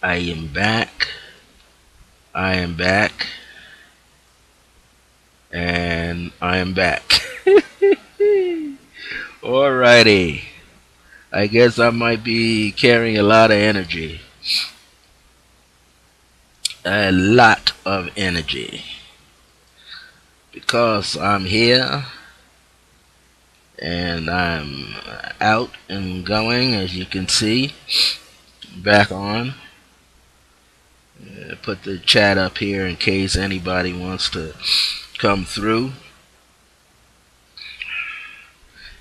I am back. I am back. And I am back. Alrighty. I guess I might be carrying a lot of energy. A lot of energy. Because I'm here and I'm out and going, as you can see. Back on. Put the chat up here in case anybody wants to come through.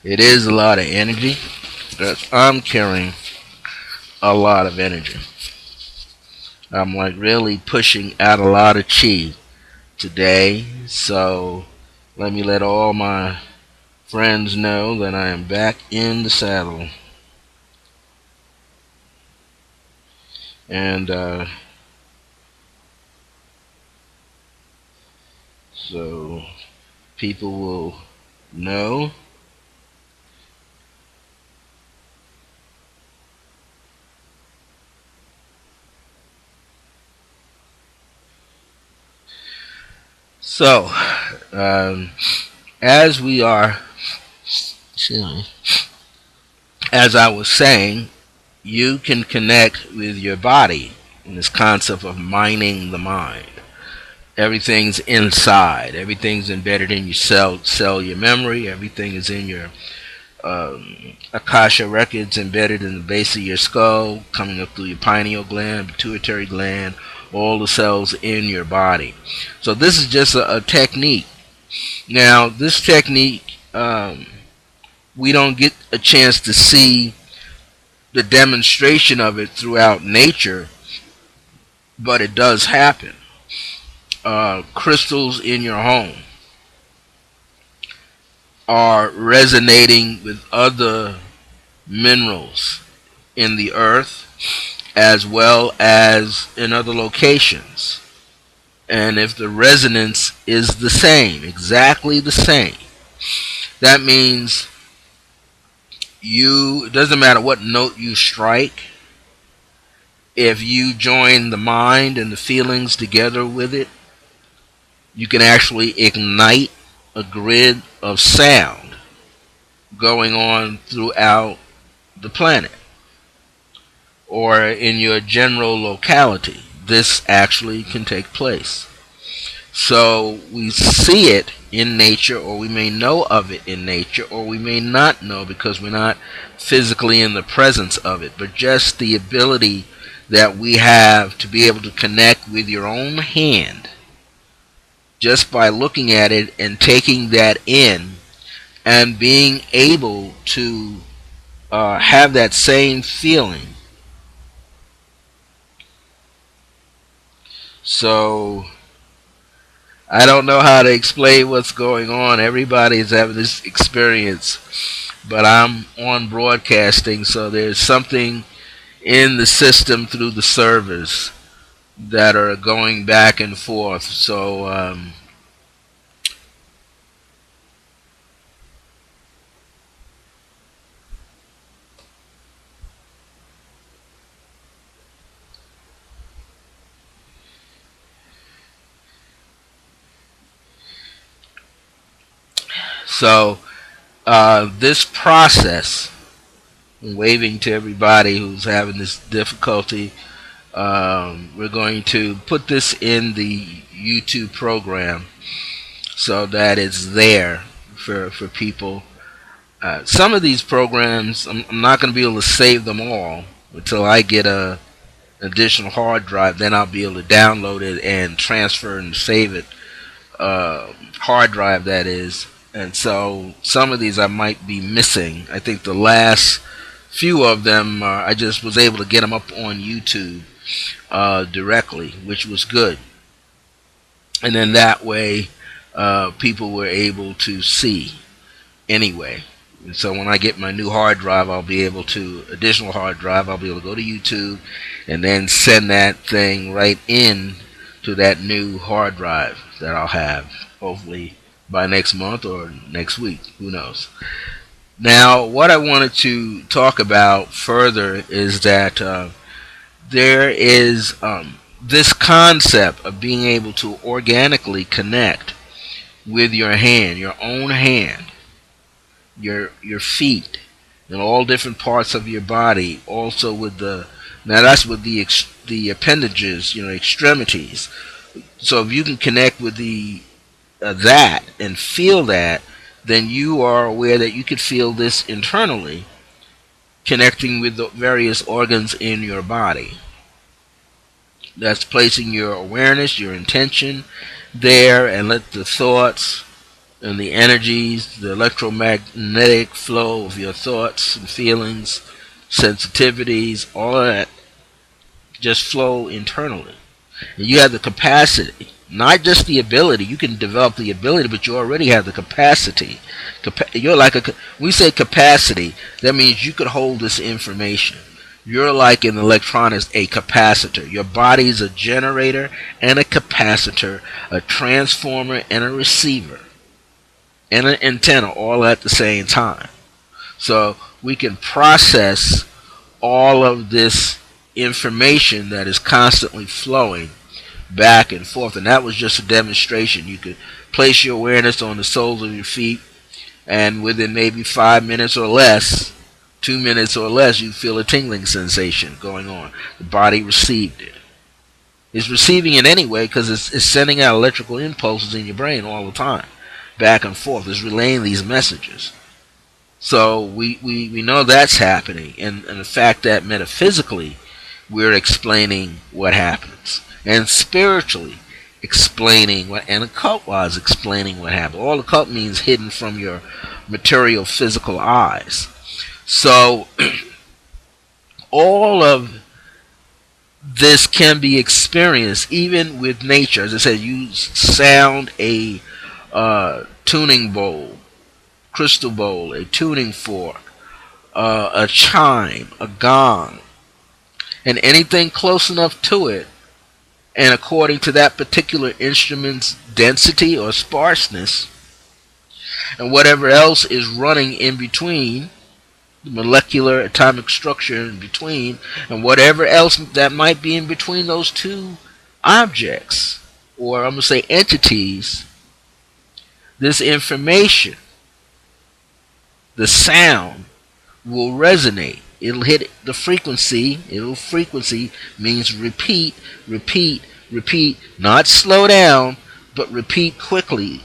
It is a lot of energy. But I'm carrying a lot of energy. I'm like really pushing out a lot of chi today. So let me let all my friends know that I am back in the saddle. And so people will know. So, as we are, as I was saying, you can connect with your body in this concept of mining the mind. Everything's inside. Everything's embedded in your cellular memory. Everything is in your Akasha records embedded in the base of your skull, coming up through your pineal gland, pituitary gland, all the cells in your body. So this is just a technique. Now, this technique, we don't get a chance to see the demonstration of it throughout nature, but it does happen. Crystals in your home are resonating with other minerals in the earth as well as in other locations. And if the resonance is the same, exactly the same, that means it doesn't matter what note you strike, if you join the mind and the feelings together with it, you can actually ignite a grid of sound going on throughout the planet or in your general locality. This actually can take place. So we see it in nature, or we may know of it in nature, or we may not know because we're not physically in the presence of it. But just the ability that we have to be able to connect with your own hand just by looking at it and taking that in and being able to have that same feeling. So I don't know how to explain what's going on. Everybody's having this experience, but I'm on broadcasting, so there's something in the system through the servers that are going back and forth. So this process, waving to everybody who's having this difficulty, we're going to put this in the YouTube program so that it's there for people. Some of these programs, I'm not going to be able to save them all until I get a additional hard drive. Then I'll be able to download it and transfer and save it. Hard drive, that is. And so some of these I might be missing. I think the last few of them, I just was able to get them up on YouTube directly, which was good. And then that way, people were able to see anyway. And so when I get my new hard drive, additional hard drive, I'll be able to go to YouTube and then send that thing right in to that new hard drive that I'll have, hopefully by next month or next week. Who knows? Now, what I wanted to talk about further is that there is this concept of being able to organically connect with your hand, your own hand, your feet, and all different parts of your body. Also with the now that's with the appendages, extremities. So if you can connect with the that and feel that, then you are aware that you could feel this internally, connecting with the various organs in your body. That's placing your awareness, your intention there, and let the thoughts and the energies, the electromagnetic flow of your thoughts and feelings, sensitivities, all of that just flow internally. And you have the capacity, not just the ability. You can develop the ability, but you already have the capacity. You're like we say capacity. That means you could hold this information. You're like in electronics a capacitor. Your body is a generator and a capacitor, a transformer and a receiver, and an antenna all at the same time. So we can process all of this information that is constantly flowing back and forth. And that was just a demonstration. You could place your awareness on the soles of your feet, and within maybe 5 minutes or less, 2 minutes or less, you feel a tingling sensation going on. The body received it. It's receiving it anyway because it's sending out electrical impulses in your brain all the time, back and forth. It's relaying these messages. So we know that's happening, and the fact that metaphysically we're explaining what happens, and spiritually explaining what, and occult-wise explaining what happens. All occult means hidden from your material physical eyes. So all of this can be experienced even with nature. As I said, you sound a tuning bowl, crystal bowl, a tuning fork, a chime, a gong, and anything close enough to it, and according to that particular instrument's density or sparseness, and whatever else is running in between, the molecular atomic structure in between, and whatever else that might be in between those two objects, or I'm going to say entities, this information, the sound, will resonate. It'll hit the frequency. Frequency means repeat, repeat, repeat. Not slow down, but repeat quickly,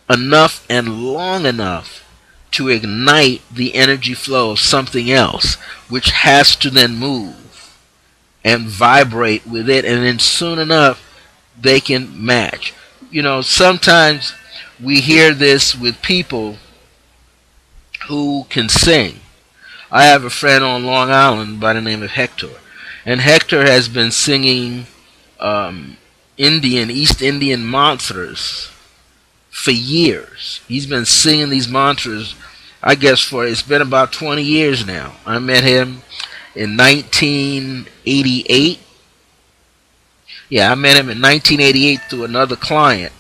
enough and long enough to ignite the energy flow of something else, which has to then move and vibrate with it, and then soon enough they can match. Sometimes we hear this with people who can sing. I have a friend on Long Island by the name of Hector, and Hector has been singing East Indian mantras for years. He's been singing these mantras, I guess, it's been about 20 years now. I met him in 1988. Yeah, I met him in 1988 through another client.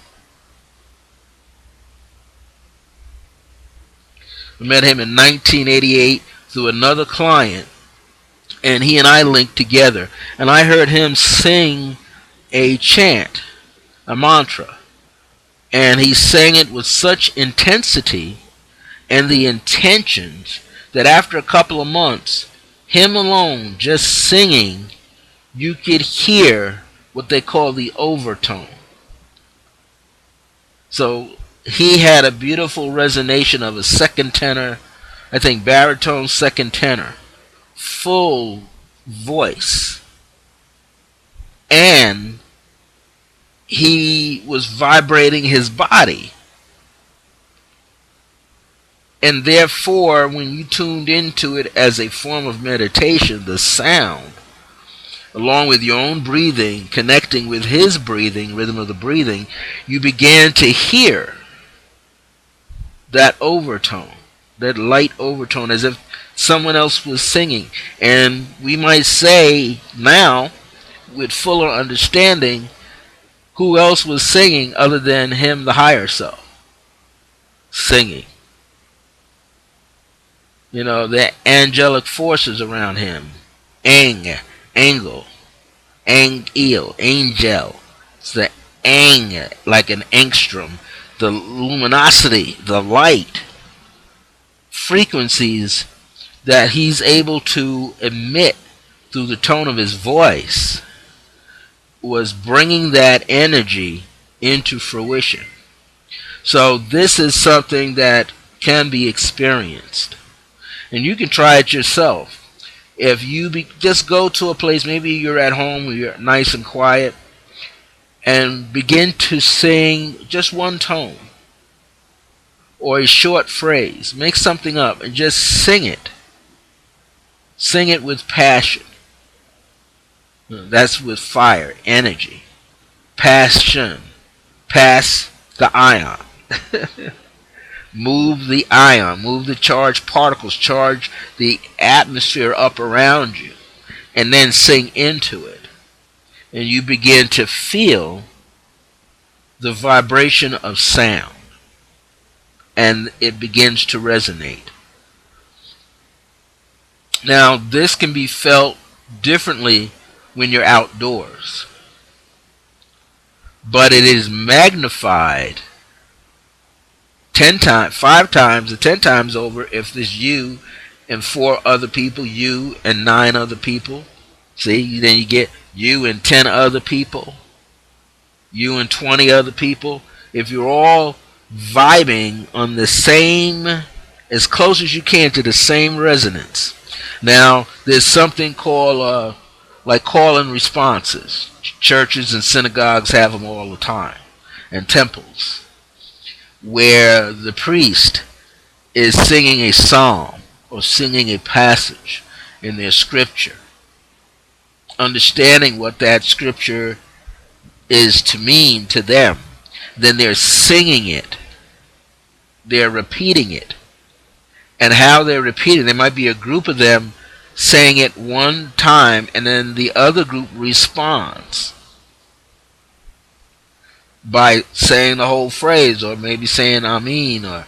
I met him in 1988 through another client, and he and I linked together, and I heard him sing a chant, a mantra, and he sang it with such intensity and the intentions that after a couple of months, him alone just singing, you could hear what they call the overtone. So he had a beautiful resonation of a second tenor, I think baritone second tenor, full voice, and he was vibrating his body. And therefore, when you tuned into it as a form of meditation, the sound, along with your own breathing, connecting with his breathing, rhythm of the breathing, you began to hear that overtone, that light overtone, as if someone else was singing. And we might say now, with fuller understanding, who else was singing other than him, the higher self, singing? The angelic forces around him, angel, angel. It's the ang, like an angstrom. The luminosity, the light frequencies that he's able to emit through the tone of his voice was bringing that energy into fruition. So this is something that can be experienced, and you can try it yourself. If you just go to a place, maybe you're at home, where you're nice and quiet, and begin to sing just one tone or a short phrase. Make something up and just sing it. Sing it with passion. That's with fire, energy, passion. Pass the ion. Move the ion, move the charged particles, charge the atmosphere up around you, and then sing into it. And you begin to feel the vibration of sound, and it begins to resonate. Now, this can be felt differently when you're outdoors, but it is magnified 10 times, 5 times, or 10 times over if there's you and 4 other people, you and 9 other people. See, then you get you and 10 other people, you and 20 other people. If you're all vibing on the same, as close as you can to the same resonance. Now, there's something called like call and responses. Churches and synagogues have them all the time, and temples, where the priest is singing a psalm or singing a passage in their scripture, understanding what that scripture is to mean to them. Then they're singing it, they're repeating it. And how they're repeating, there might be a group of them saying it one time, and then the other group responds by saying the whole phrase, or maybe saying Amin, or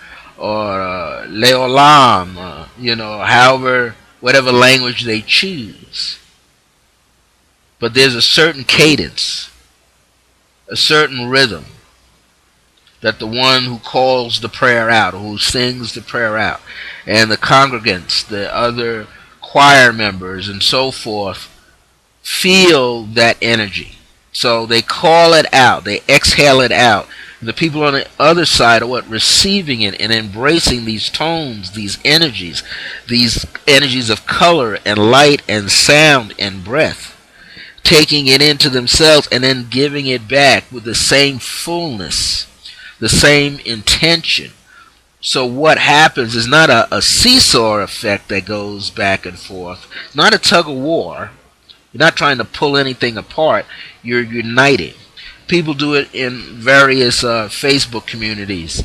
Leolam, however, whatever language they choose. But there's a certain cadence, a certain rhythm, that the one who calls the prayer out, or who sings the prayer out, and the congregants, the other choir members, and so forth, feel that energy. So they call it out, they exhale it out. And the people on the other side are receiving it and embracing these tones, these energies of color and light and sound and breath, taking it into themselves and then giving it back with the same fullness, the same intention. So what happens is not a seesaw effect that goes back and forth, not a tug of war. You're not trying to pull anything apart. You're uniting. People do it in various Facebook communities,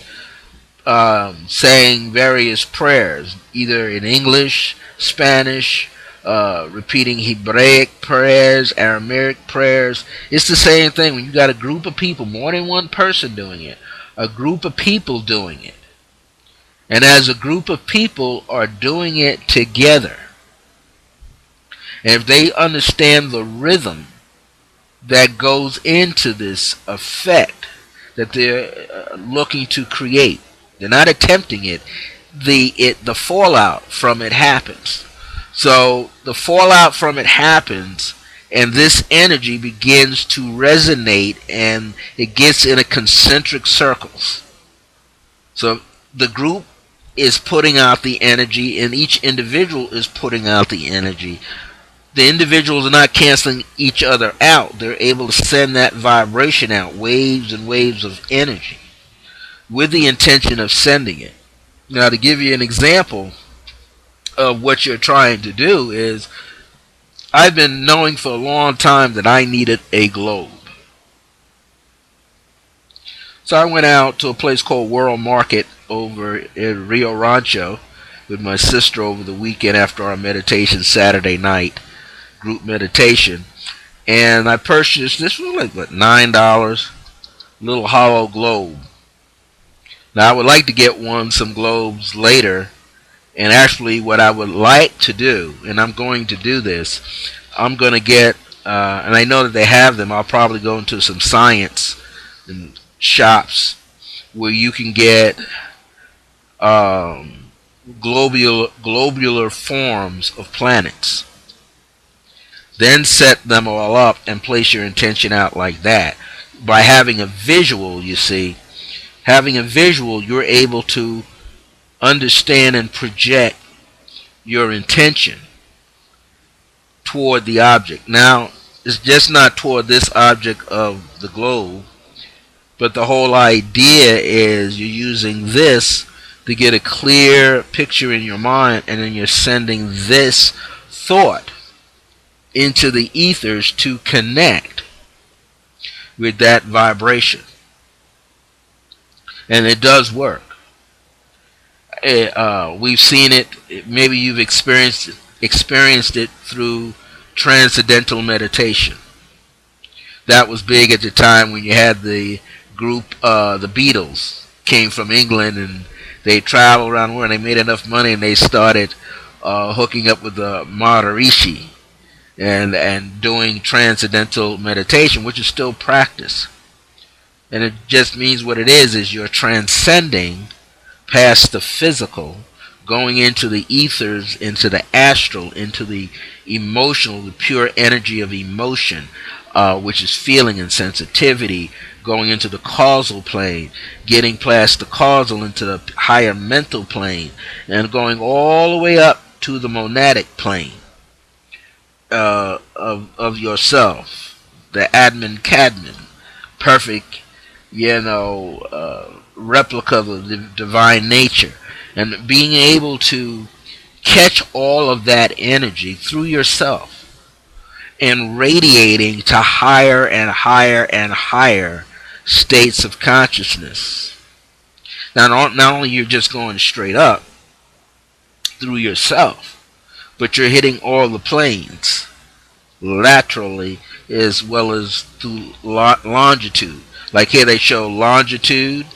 saying various prayers, either in English, Spanish, repeating Hebraic prayers, Aramaic prayers. It's the same thing when you got a group of people, more than one person doing it, a group of people doing it. And as a group of people are doing it together, and if they understand the rhythm that goes into this effect that they're looking to create, they're not attempting it. The fallout from it happens. So the fallout from it happens, and this energy begins to resonate, and it gets in a concentric circles. So the group is putting out the energy, and each individual is putting out the energy. The individuals are not canceling each other out. They're able to send that vibration out, waves and waves of energy, with the intention of sending it. Now, to give you an example of what you're trying to do is, I've been knowing for a long time that I needed a globe. So I went out to a place called World Market over in Rio Rancho with my sister over the weekend after our meditation Saturday night, group meditation, and I purchased this was like $9, little hollow globe. Now I would like to get some globes later, and actually what I would like to do, and I'm going to do this, I'm going to get and I know that they have them. I'll probably go into some science and shops where you can get um, globular forms of planets. Then set them all up and place your intention out like that. By having a visual, you see, having a visual, you're able to understand and project your intention toward the object. Now, it's just not toward this object of the globe, but the whole idea is you're using this to get a clear picture in your mind, and then you're sending this thought into the ethers to connect with that vibration. And it does work. We've seen it. Maybe you've experienced it through transcendental meditation. That was big at the time when you had the group, the Beatles came from England, and they traveled around the world, and they made enough money, and they started hooking up with the Maharishi and doing transcendental meditation, which is still practice. And it just means what it is you're transcending past the physical, going into the ethers, into the astral, into the emotional, the pure energy of emotion, which is feeling and sensitivity, going into the causal plane, getting past the causal into the higher mental plane, and going all the way up to the monadic plane of yourself, the admin cadmin, perfect, replica of the divine nature, and being able to catch all of that energy through yourself and radiating to higher and higher and higher states of consciousness. Now, not only you're just going straight up through yourself, but you're hitting all the planes laterally as well as through longitude. Like here they show longitude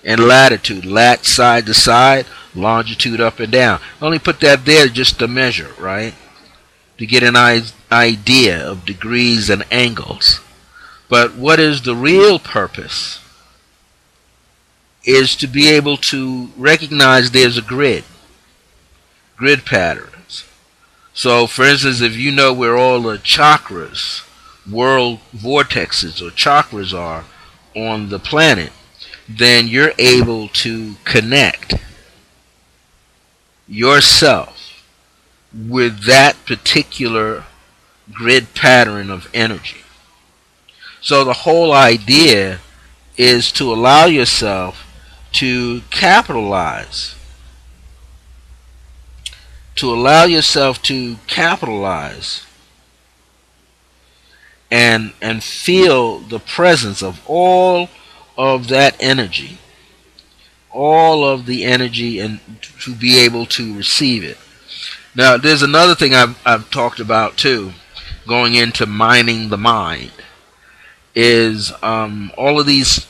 and latitude, lat side to side, longitude up and down. I only put that there just to measure, right? To get an idea of degrees and angles. But what is the real purpose is to be able to recognize there's a grid patterns. So, for instance, if you know where all the chakras, world vortexes or chakras are on the planet, then you're able to connect yourself with that particular grid pattern of energy. So the whole idea is to allow yourself to capitalize, and feel the presence of all of that energy, and to be able to receive it. Now, there's another thing I've talked about too, going into mining the mind, is all of these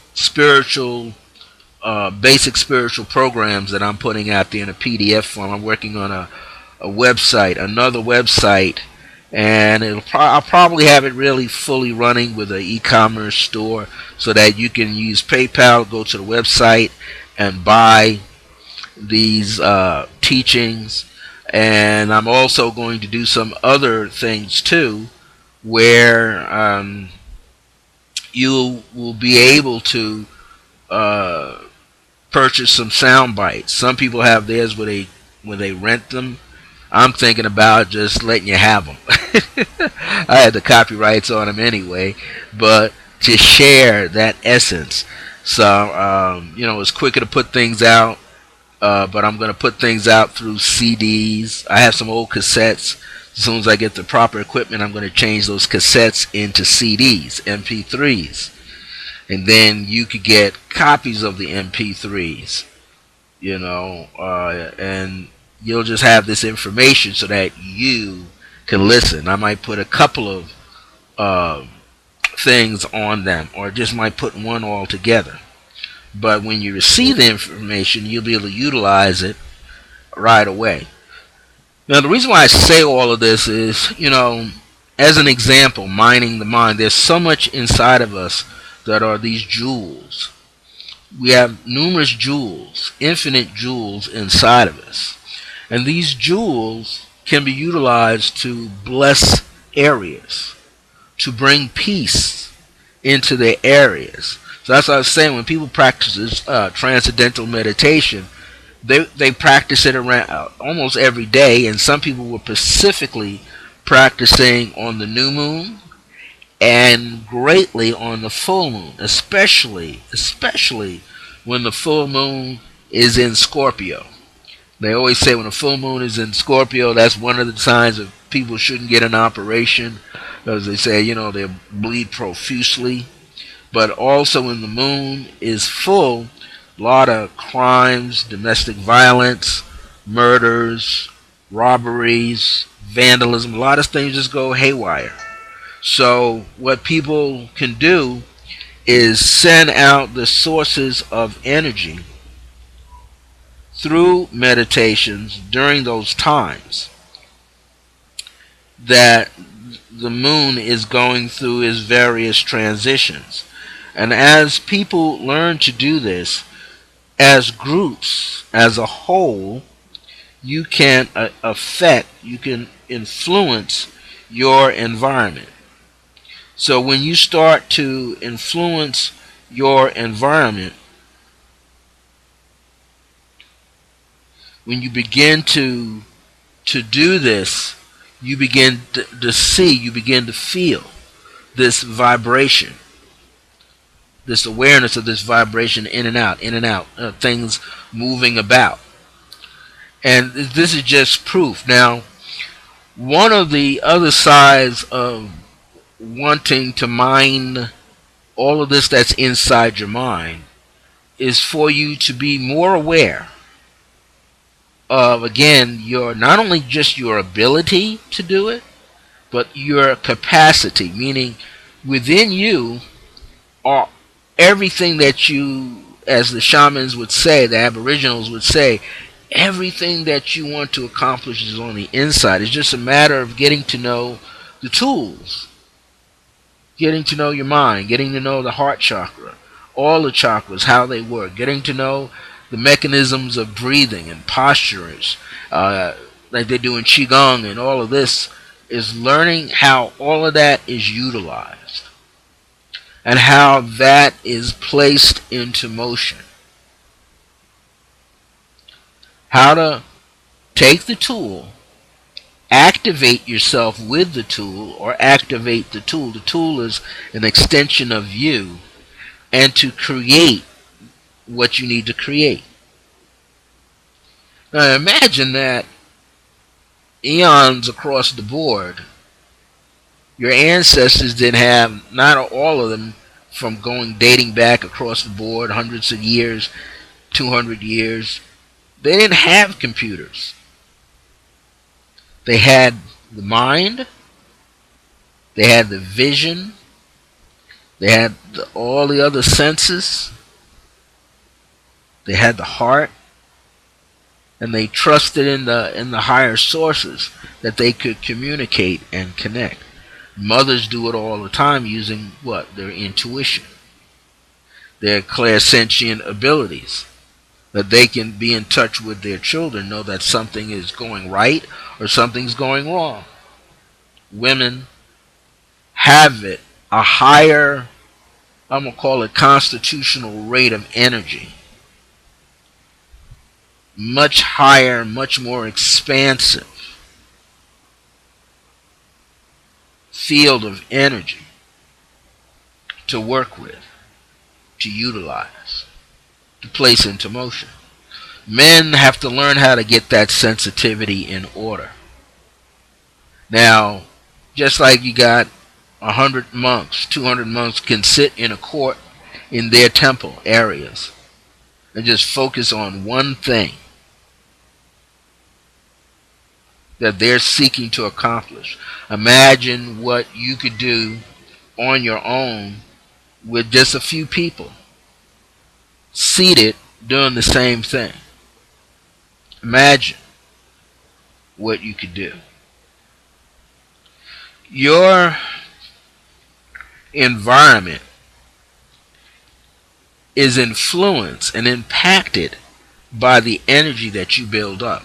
basic spiritual programs that I'm putting out there in a PDF form. I'm working on a website, another website, and I'll probably have it really fully running with an e-commerce store so that you can use PayPal, go to the website, and buy these teachings. And I'm also going to do some other things too, where you will be able to purchase some sound bites. Some people have theirs when they rent them. I'm thinking about just letting you have them. I had the copyrights on them anyway, but to share that essence. So it's quicker to put things out, but I'm going to put things out through CDs. I have some old cassettes. As soon as I get the proper equipment, I'm going to change those cassettes into CDs, MP3s. And then you could get copies of the MP3s, and you'll just have this information so that you can listen. I might put a couple of things on them, or just might put one all together. But when you receive the information, you'll be able to utilize it right away. Now, the reason why I say all of this is, as an example, mining the mind, there's so much inside of us that are these jewels. We have numerous jewels, infinite jewels inside of us. And these jewels can be utilized to bless areas, to bring peace into their areas. So that's what I was saying. When people practice this transcendental meditation, they practice it around almost every day, and some people were specifically practicing on the new moon and greatly on the full moon, especially when the full moon is in Scorpio. They always say when a full moon is in Scorpio, that's one of the signs of people shouldn't get an operation, because they say, they bleed profusely. But also when the moon is full, a lot of crimes, domestic violence, murders, robberies, vandalism, a lot of things just go haywire. So what people can do is send out the sources of energy through meditations during those times that the moon is going through its various transitions. And as people learn to do this, as groups, as a whole, you can you can influence your environment. So when you start to influence your environment, when you begin to do this, you begin to see, you begin to feel this vibration, this awareness of this vibration in and out, things moving about. And this is just proof. Now, one of the other sides of wanting to mine all of this that's inside your mind is for you to be more aware of, again, your not only just your ability to do it, but your capacity, meaning within you are everything that you, as the shamans would say, the aboriginals would say, everything that you want to accomplish is on the inside. It's just a matter of getting to know the tools, getting to know your mind, getting to know the heart chakra, all the chakras, how they work, getting to know the mechanisms of breathing and postures, like they do in Qigong, and all of this is learning how all of that is utilized and how that is placed into motion. How to take the tool, activate yourself with the tool, or activate the tool. The tool is an extension of you, and to create what you need to create. Now imagine that eons across the board, your ancestors didn't have, not all of them, from dating back across the board, hundreds of years, 200 years, they didn't have computers. They had the mind, they had the vision, they had all the other senses, they had the heart, and they trusted in the higher sources that they could communicate and connect. Mothers do it all the time using what? Their intuition, their clairsentient abilities, that they can be in touch with their children, know that something is going right or something's going wrong. Women have it a higher, I'm going to call it constitutional rate of energy, much higher, much more expansive field of energy to work with, to utilize, to place into motion. Men have to learn how to get that sensitivity in order. Now, just like you got 100 monks, 200 monks can sit in a court in their temple areas and just focus on one thing that they're seeking to accomplish. Imagine what you could do on your own with just a few people seated doing the same thing. Imagine what you could do. Your environment is influenced and impacted by the energy that you build up.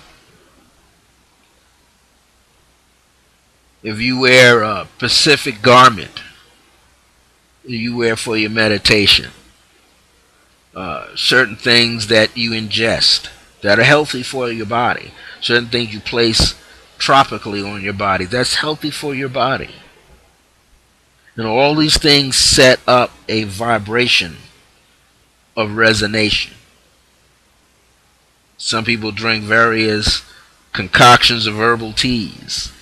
If you wear a specific garment you wear for your meditation, certain things that you ingest that are healthy for your body, certain things you place tropically on your body that's healthy for your body. And all these things set up a vibration of resonation. Some people drink various concoctions of herbal teas.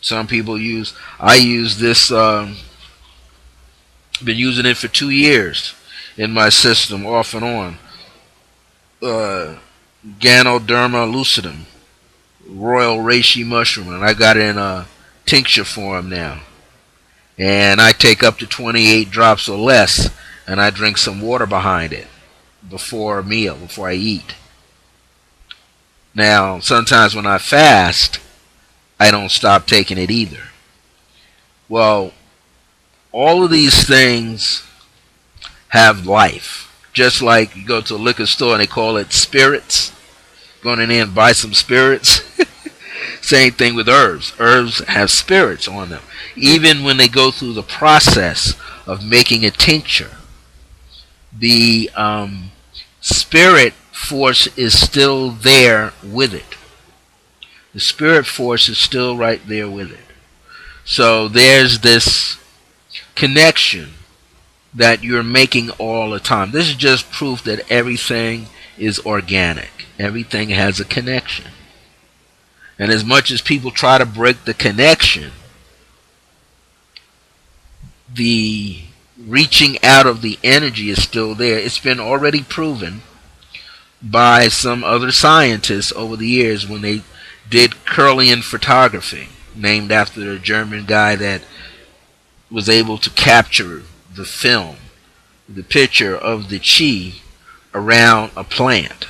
Some people I use this, been using it for 2 years in my system off and on. Ganoderma lucidum, royal reishi mushroom, and I got it in a tincture form now. And I take up to 28 drops or less, and I drink some water behind it before a meal, before I eat. Now, sometimes when I fast, I don't stop taking it either. Well, all of these things have life. Just like you go to a liquor store and they call it spirits. Going in there and buy some spirits. Same thing with herbs. Herbs have spirits on them. Even when they go through the process of making a tincture, the spirit force is still there with it. The spirit force is still right there with it. So there's this connection that you're making all the time. This is just proof that everything is organic. Everything has a connection. And as much as people try to break the connection, the reaching out of the energy is still there. It's been already proven by some other scientists over the years when they did Kirlian photography, named after a German guy that was able to capture the film, the picture of the chi around a plant.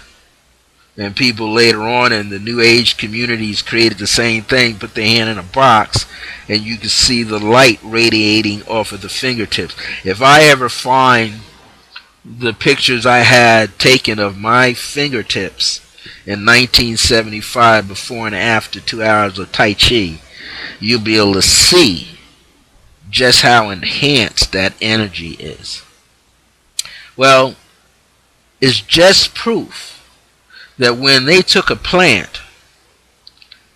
And people later on in the New Age communities created the same thing, put their hand in a box, and you can see the light radiating off of the fingertips. If I ever find the pictures I had taken of my fingertips in 1975, before and after 2 hours of Tai Chi, you'll be able to see just how enhanced that energy is. Well, it's just proof that when they took a plant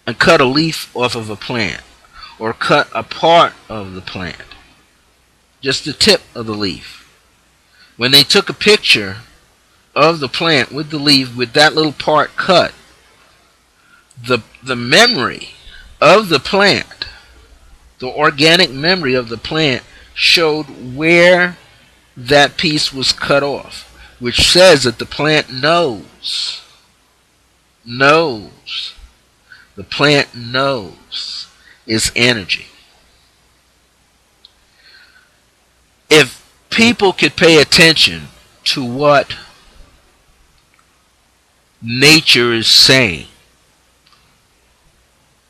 and cut a leaf off of a plant, or cut a part of the plant, just the tip of the leaf, when they took a picture of the plant with the leaf with that little part cut, the memory of the plant, the organic memory of the plant, showed where that piece was cut off, which says that the plant knows. The plant knows its energy. If people could pay attention to what nature is saying,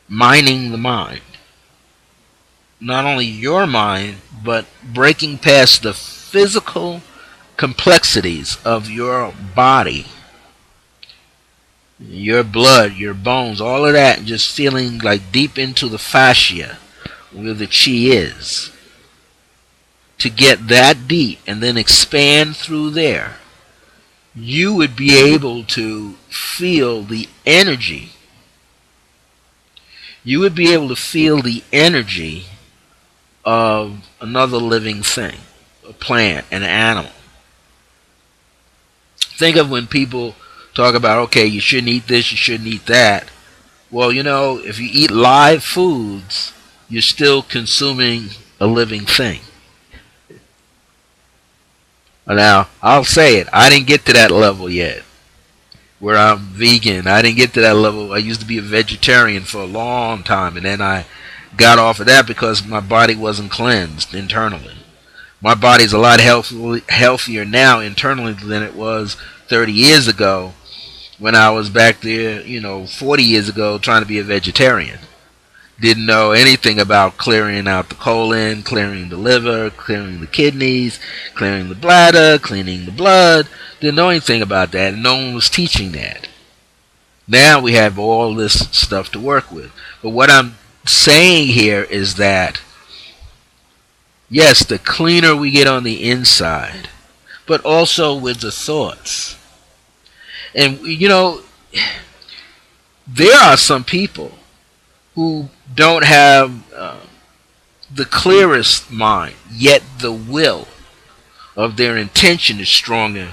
mining the mind, not only your mind, but breaking past the physical complexities of your body, your blood, your bones, all of that, and just feeling like deep into the fascia where the chi is, to get that deep and then expand through there, you would be able to feel the energy. You would be able to feel the energy of another living thing, a plant, an animal. Think of when people talk about, okay, you shouldn't eat this, you shouldn't eat that. Well, if you eat live foods, you're still consuming a living thing. Now, I'll say it, I didn't get to that level yet, where I'm vegan. I didn't get to that level. I used to be a vegetarian for a long time, and then I got off of that because my body wasn't cleansed internally. My body's a lot healthier now internally than it was 30 years ago, when I was back there, 40 years ago, trying to be a vegetarian. Didn't know anything about clearing out the colon, clearing the liver, clearing the kidneys, clearing the bladder, cleaning the blood. Didn't know anything about that, and no one was teaching that. Now we have all this stuff to work with. But what I'm saying here is that, yes, the cleaner we get on the inside, but also with the thoughts. And, there are some people who don't have the clearest mind, yet the will of their intention is stronger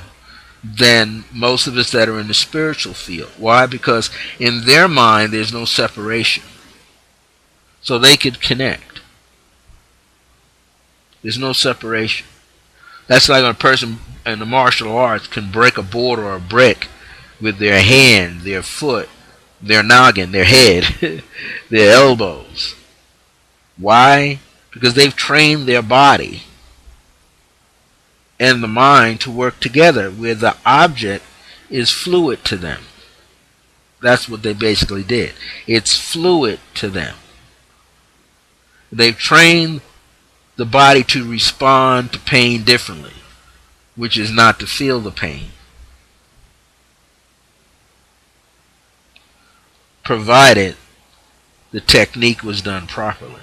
than most of us that are in the spiritual field. Why? Because in their mind there's no separation. So they could connect. There's no separation. That's like when a person in the martial arts can break a board or a brick with their hand, their foot, their noggin, their head, their elbows. Why? Because they've trained their body and the mind to work together, where the object is fluid to them. That's what they basically did. It's fluid to them. They've trained the body to respond to pain differently, which is not to feel the pain, provided the technique was done properly.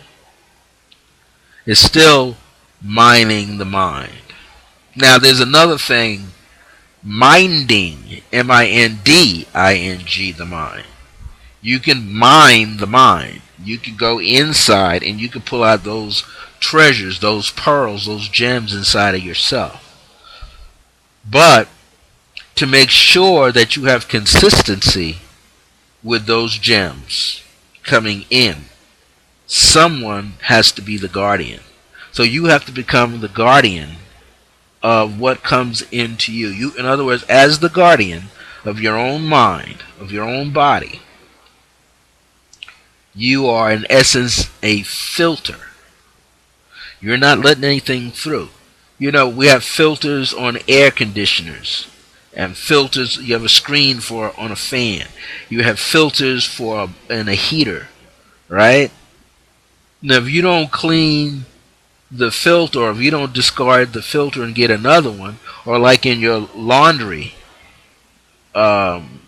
It's still mining the mind. Now there's another thing, minding, M-I-N-D-I-N-G, the mind. You can mine the mind. You can go inside and you can pull out those treasures, those pearls, those gems inside of yourself. But to make sure that you have consistency with those gems coming in, someone has to be the guardian. So you have to become the guardian of what comes into you. In other words, as the guardian of your own mind, of your own body, you are in essence a filter. You're not letting anything through. We have filters on air conditioners, and filters, you have a screen for on a fan. You have filters for in a heater, right? Now if you don't clean the filter, or if you don't discard the filter and get another one, or like in your laundry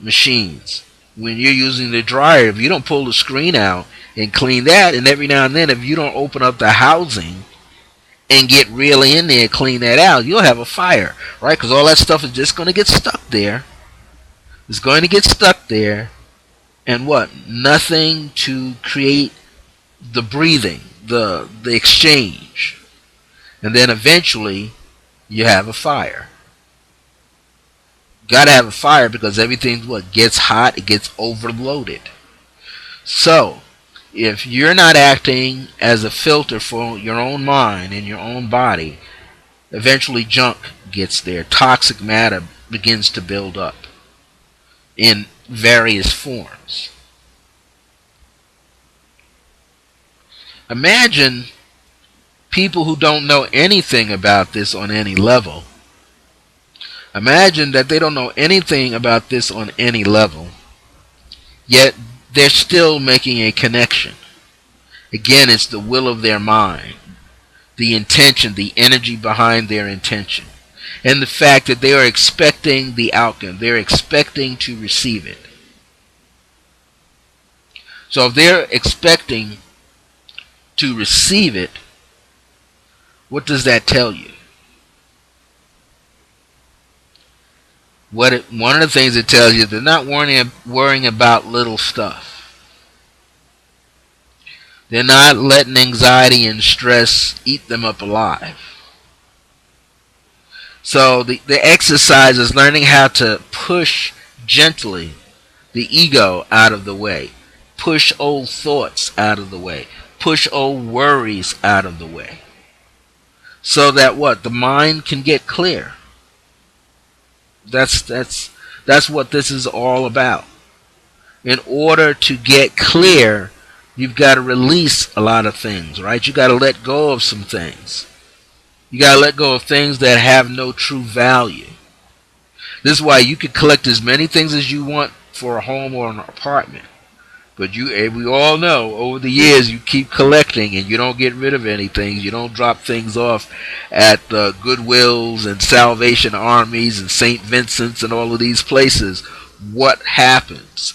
machines, when you're using the dryer, if you don't pull the screen out and clean that, and every now and then if you don't open up the housing and get really in there and clean that out, you'll have a fire, right? Because all that stuff is just going to get stuck there. It's going to get stuck there, and what? Nothing to create the breathing, the exchange. And then eventually you have a fire. Gotta have a fire because everything gets hot, it gets overloaded. So if you're not acting as a filter for your own mind and your own body, eventually junk gets there. Toxic matter begins to build up in various forms. Imagine people who don't know anything about this on any level. Imagine that they don't know anything about this on any level, yet they're still making a connection. Again, it's the will of their mind, the intention, the energy behind their intention, and the fact that they are expecting the outcome. They're expecting to receive it. So if they're expecting to receive it, what does that tell you? One of the things it tells you, they're not worrying about little stuff. They're not letting anxiety and stress eat them up alive. So the exercise is learning how to push gently the ego out of the way. Push old thoughts out of the way. Push old worries out of the way. So that what? The mind can get clear. That's what this is all about. In order to get clear, you've got to release a lot of things, right? You got to let go of some things. You got to let go of things that have no true value. This is why you can collect as many things as you want for a home or an apartment. But we all know over the years you keep collecting and you don't get rid of anything. You don't drop things off at Goodwills and Salvation Armies and St. Vincent's and all of these places. What happens?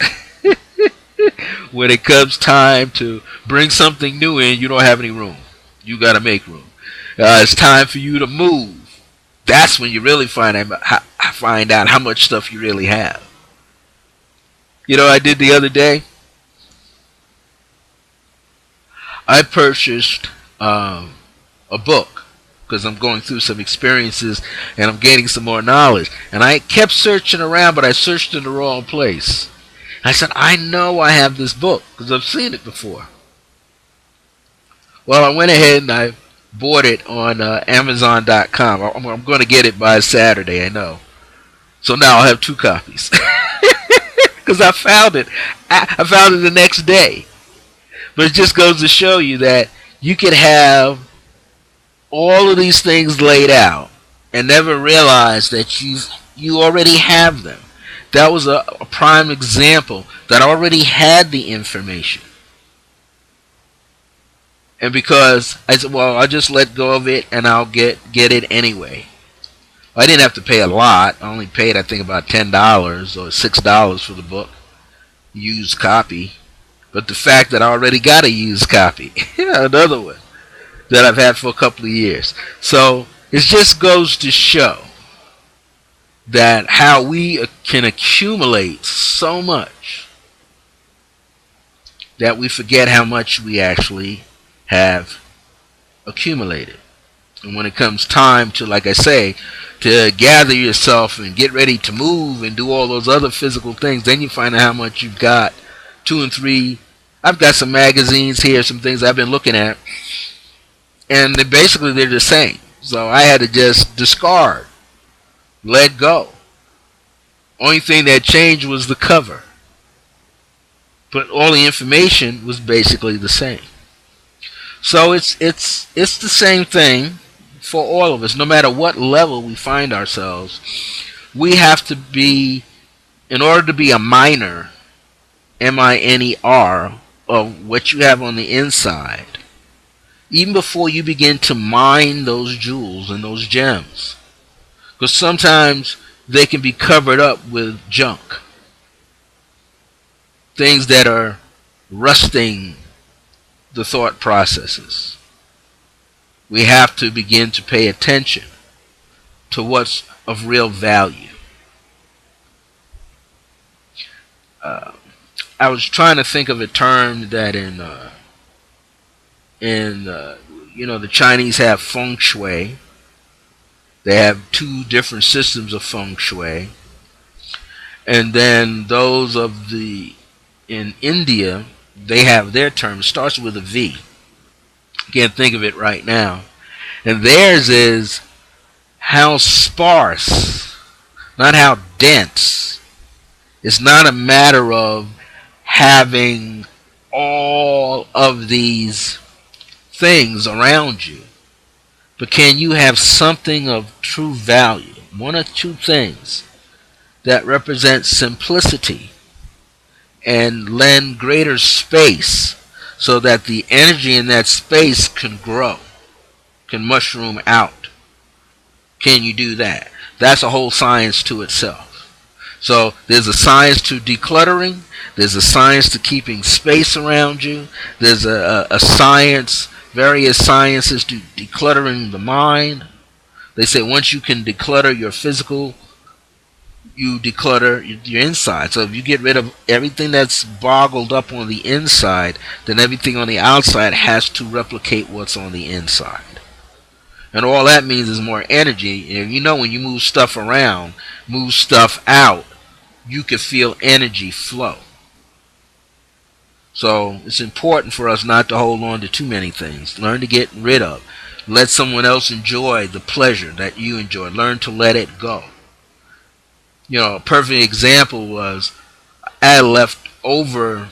When it comes time to bring something new in, you don't have any room. You got to make room. It's time for you to move. That's when you really find out how much stuff you really have. You know what I did the other day? I purchased a book because I'm going through some experiences and I'm gaining some more knowledge. And I kept searching around, but I searched in the wrong place. I said, I know I have this book because I've seen it before. Well, I went ahead and I bought it on Amazon.com. I'm going to get it by Saturday, I know. So now I'll have 2 copies. Because I found it. I found it the next day. But it just goes to show you that you could have all of these things laid out and never realize that you already have them. That was a prime example that already had the information. And because I said, well, I'll just let go of it and I'll get it anyway. I didn't have to pay a lot. I only paid, I think, about $10 or $6 for the book. Used copy. But the fact that I already got a used copy, another one that I've had for a couple of years. So it just goes to show that how we can accumulate so much that we forget how much we actually have accumulated. And when it comes time to, like I say, to gather yourself and get ready to move and do all those other physical things, then you find out how much you've got. 2 and 3. I've got some magazines here, some things I've been looking at, and they're the same. So I had to just discard, let go. Only thing that changed was the cover, but all the information was basically the same. So it's the same thing for all of us. No matter what level we find ourselves, we have to be, in order to be a miner, M-I-N-E-R, of what you have on the inside, even before you begin to mine those jewels and those gems. Because sometimes they can be covered up with junk. Things that are rusting the thought processes. We have to begin to pay attention to what's of real value. I was trying to think of a term that the Chinese have feng shui. They have 2 different systems of feng shui, and then those in India, they have their term. It starts with a V. Can't think of it right now. And theirs is how sparse, not how dense. It's not a matter of having all of these things around you, but can you have something of true value? 1 or 2 things that represent simplicity and lend greater space so that the energy in that space can grow, can mushroom out. Can you do that? That's a whole science to itself. So there's a science to decluttering. There's a science to keeping space around you. There's a science, various sciences to decluttering the mind. They say once you can declutter your physical, you declutter your inside. So if you get rid of everything that's boggled up on the inside, then everything on the outside has to replicate what's on the inside. And all that means is more energy. And when you move stuff around, move stuff out, you can feel energy flow. So it's important for us not to hold on to too many things. Learn to get rid of. Let someone else enjoy the pleasure that you enjoy. Learn to let it go. A perfect example was I left over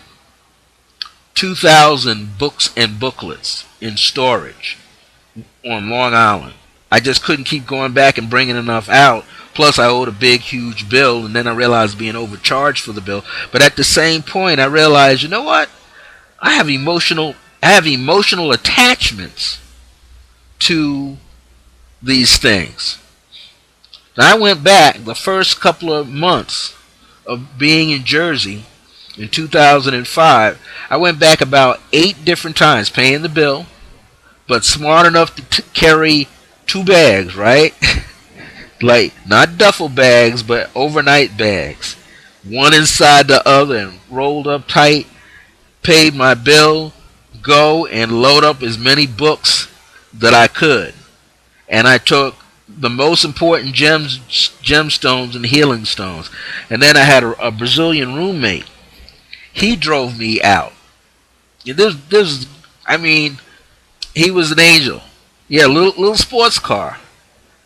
2,000 books and booklets in storage on Long Island. I just couldn't keep going back and bringing enough out. Plus, I owed a big, huge bill, and then I realized being overcharged for the bill. But at the same point, I realized, you know what? I have emotional attachments to these things. Now, I went back the first couple of months of being in Jersey in 2005. I went back about 8 different times paying the bill, but smart enough to carry 2 bags, right? Like, not duffel bags, but overnight bags. One inside the other and rolled up tight, paid my bill, go and load up as many books that I could. And I took the most important gemstones and healing stones. And then I had a Brazilian roommate. He drove me out. I mean, he was an angel. Yeah, little sports car.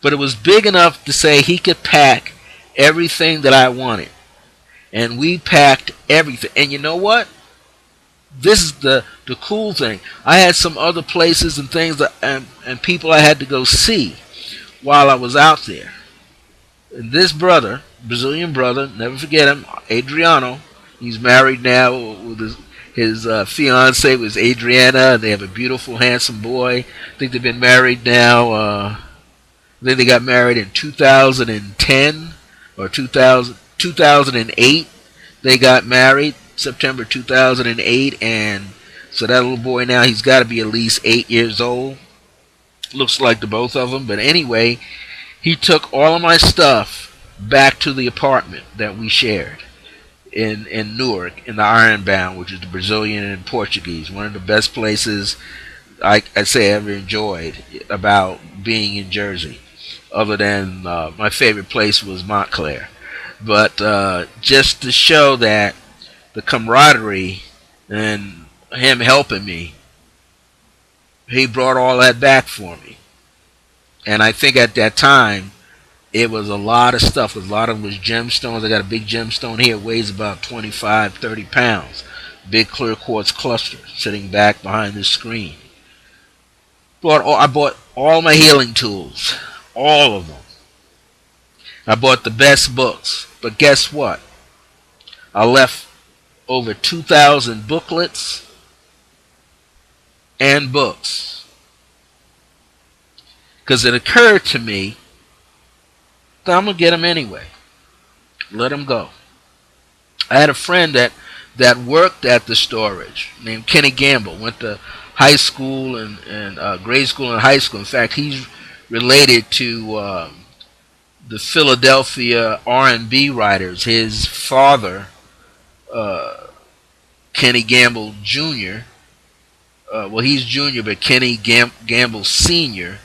But it was big enough to say he could pack everything that I wanted. And we packed everything. And you know what? This is the cool thing. I had some other places and things and people I had to go see while I was out there. And this brother, Brazilian brother, never forget him, Adriano. He's married now with his fiance was Adriana. And they have a beautiful, handsome boy. I think they've been married now. Then they got married in 2010 or 2008. They got married September 2008, and so that little boy now, he's got to be at least 8 years old. Looks like the both of them. But anyway, he took all of my stuff back to the apartment that we shared in Newark, in the Ironbound, which is the Brazilian and Portuguese. One of the best places I'd say I ever enjoyed about being in Jersey. Other than my favorite place was Montclair. But just to show that the camaraderie and him helping me, he brought all that back for me. And I think at that time, it was a lot of stuff. A lot of it was gemstones. I got a big gemstone here. It weighs about 25, 30 pounds. Big clear quartz cluster sitting back behind this screen. I bought all my healing tools. All of them. I bought the best books. But guess what? I left over 2,000 booklets and books. Because it occurred to me that I'm going to get them anyway. Let them go. I had a friend that worked at the storage named Kenny Gamble. Went to high school and grade school and high school. In fact, he's related to the Philadelphia R&B writers. His father, Kenny Gamble Jr., well, he's junior, but Kenny Gamble Sr.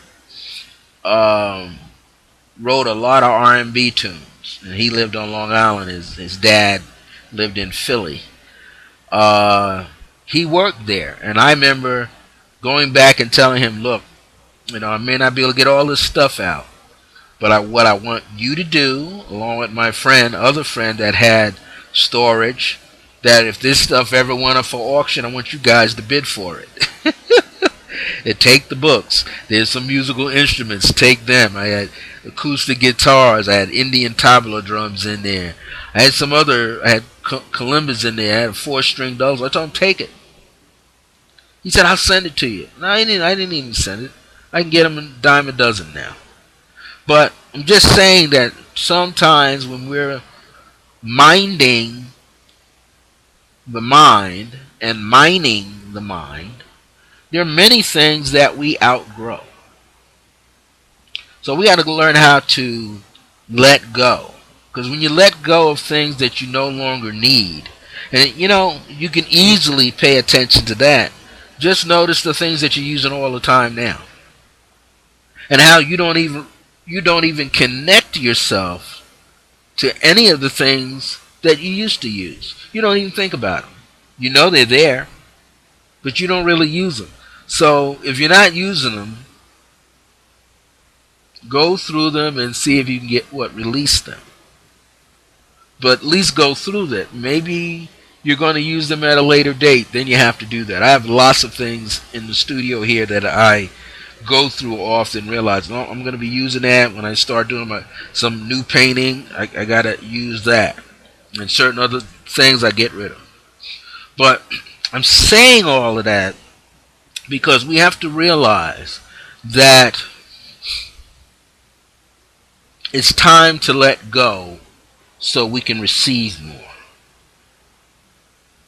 Wrote a lot of R&B tunes, and he lived on Long Island. His dad lived in Philly. He worked there, and I remember going back and telling him, look, I may not be able to get all this stuff out, but what I want you to do, along with my other friend that had storage, that if this stuff ever went up for auction, I want you guys to bid for it. And take the books. There's some musical instruments. Take them. I had acoustic guitars. I had Indian tabla drums in there. I had kalimbas in there. I had 4-string doubles. I told him, take it. He said, I'll send it to you. No, I didn't even send it. I can get them a dime a dozen now. But I'm just saying that sometimes when we're minding the mind and mining the mind, there are many things that we outgrow. So we got to learn how to let go. Because when you let go of things that you no longer need, and you can easily pay attention to that. Just notice the things that you're using all the time now. And how you don't even connect yourself to any of the things that you used to use. You don't even think about them. You know they're there, but you don't really use them. So if you're not using them, go through them and see if you can release them. But at least go through that. Maybe you're going to use them at a later date. Then you have to do that. I have lots of things in the studio here that I go through often. Realize, no, I'm going to be using that when I start doing some new painting. I got to use that, and certain other things I get rid of. But I'm saying all of that because we have to realize that it's time to let go so we can receive more.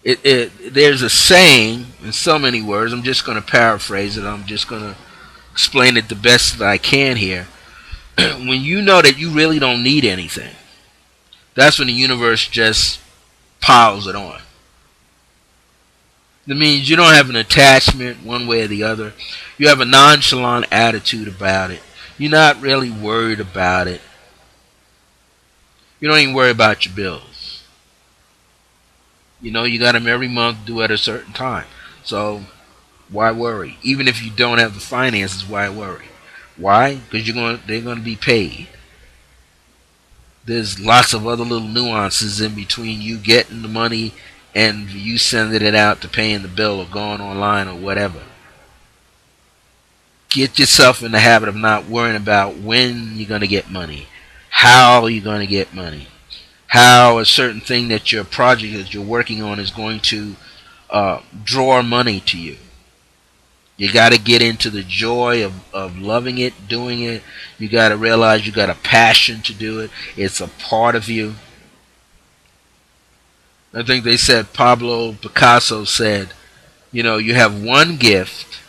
There's a saying in so many words. I'm just going to paraphrase it. I'm just going to explain it the best that I can here. When you know that you really don't need anything, that's when the universe just piles it on. That means you don't have an attachment one way or the other. You have a nonchalant attitude about it. You're not really worried about it. You don't even worry about your bills. You know you got them every month due at a certain time. So why worry? Even if you don't have the finances, why worry? Why? Because they're going to be paid. There's lots of other little nuances in between you getting the money and you sending it out to paying the bill or going online or whatever. Get yourself in the habit of not worrying about when you're going to get money, how you're going to get money, how a certain thing that your project that you're working on is going to draw money to you. You got to get into the joy of loving it, doing it. You got to realize you got a passion to do it. It's a part of you. I think they said, Pablo Picasso said, you have one gift.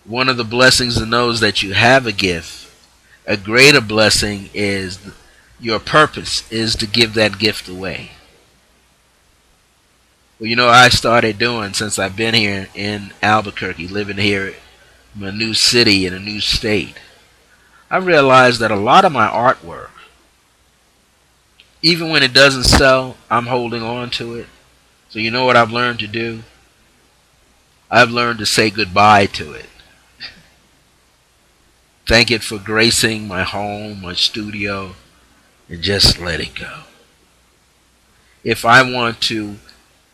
One of the blessings to know is that you have a gift. A greater blessing is your purpose is to give that gift away. Well, I started doing since I've been here in Albuquerque, living here in a new city in a new state. I realized that a lot of my artwork, even when it doesn't sell, I'm holding on to it. So you know what I've learned to do? I've learned to say goodbye to it. Thank it for gracing my home, my studio, and just let it go. If I want to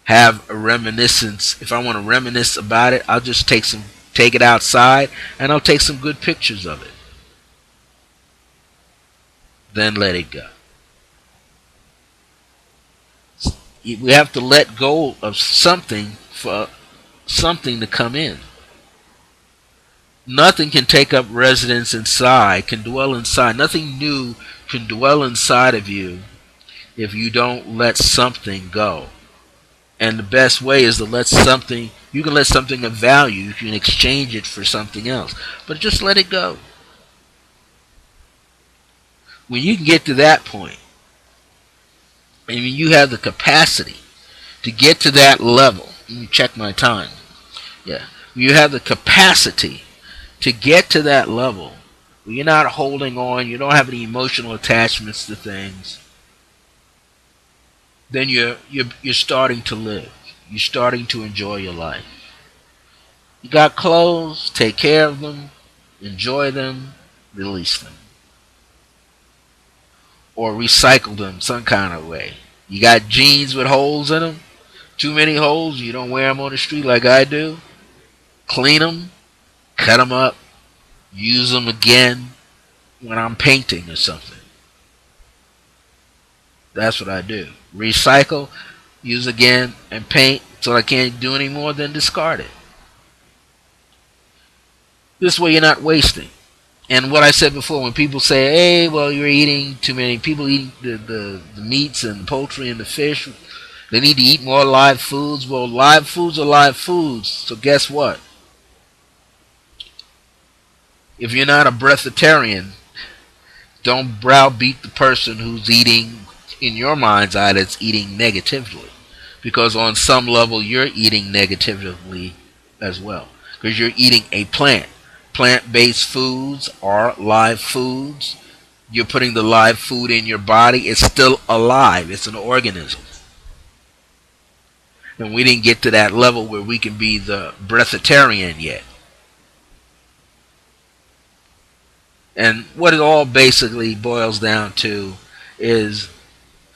have a reminiscence, if I want to reminisce about it, I'll just take it outside and I'll take some good pictures of it. Then let it go. We have to let go of something for something to come in. Nothing can take up residence inside, can dwell inside. Nothing new can dwell inside of you if you don't let something go. And the best way is to let something, you can let something of value, you can exchange it for something else. But just let it go. When you can get to that point, and when you have the capacity to get to that level, let me check my time. Yeah. When you have the capacity to get to that level, where you're not holding on, you don't have any emotional attachments to things, then you're starting to live. You're starting to enjoy your life. You got clothes, take care of them, enjoy them, release them. Or recycle them some kind of way. You got jeans with holes in them, too many holes, you don't wear them on the street like I do. Clean them, cut them up, use them again when I'm painting or something. That's what I do. Recycle, use again, and paint till I can't do any more, then discard it. This way you're not wasting. And what I said before, when people say, hey, well, you're eating too many, people eat the meats and the poultry and the fish, they need to eat more live foods. Well, live foods are live foods, so guess what? If you're not a breatharian, don't browbeat the person who's eating, in your mind's eye, that's eating negatively. Because on some level, you're eating negatively as well. Because you're eating a plant. Plant-based foods are live foods. You're putting the live food in your body. It's still alive. It's an organism. And we didn't get to that level where we can be the breatharian yet. And what it all basically boils down to is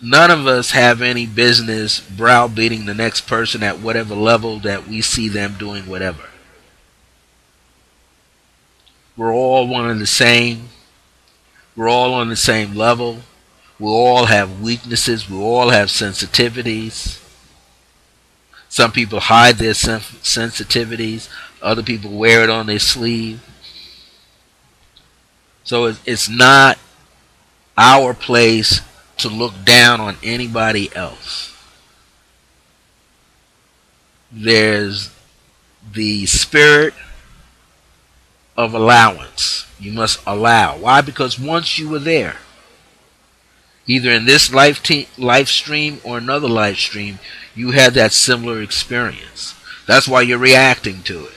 none of us have any business browbeating the next person at whatever level that we see them doing whatever. We're all one and the same. We're all on the same level. We all have weaknesses. We all have sensitivities. Some people hide their sensitivities. Other people wear it on their sleeve. So it's not our place to look down on anybody else. There's the spirit of allowance. You must allow. Why? Because once you were there, either in this life stream or another life stream, you had that similar experience. That's why you're reacting to it.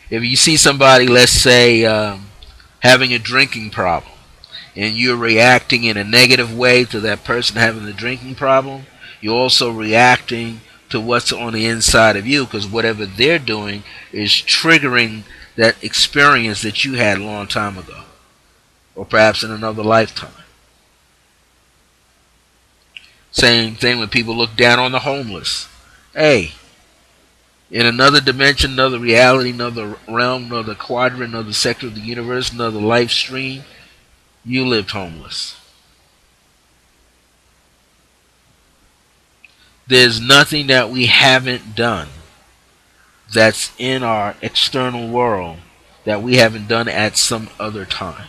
If you see somebody, let's say, having a drinking problem, and you're reacting in a negative way to that person having the drinking problem, you're also reacting to what's on the inside of you, because whatever they're doing is triggering that experience that you had a long time ago, or perhaps in another lifetime. Same thing when people look down on the homeless. Hey, in another dimension, another reality, another realm, another quadrant, another sector of the universe, another life stream, you lived homeless. There's nothing that we haven't done that's in our external world that we haven't done at some other time.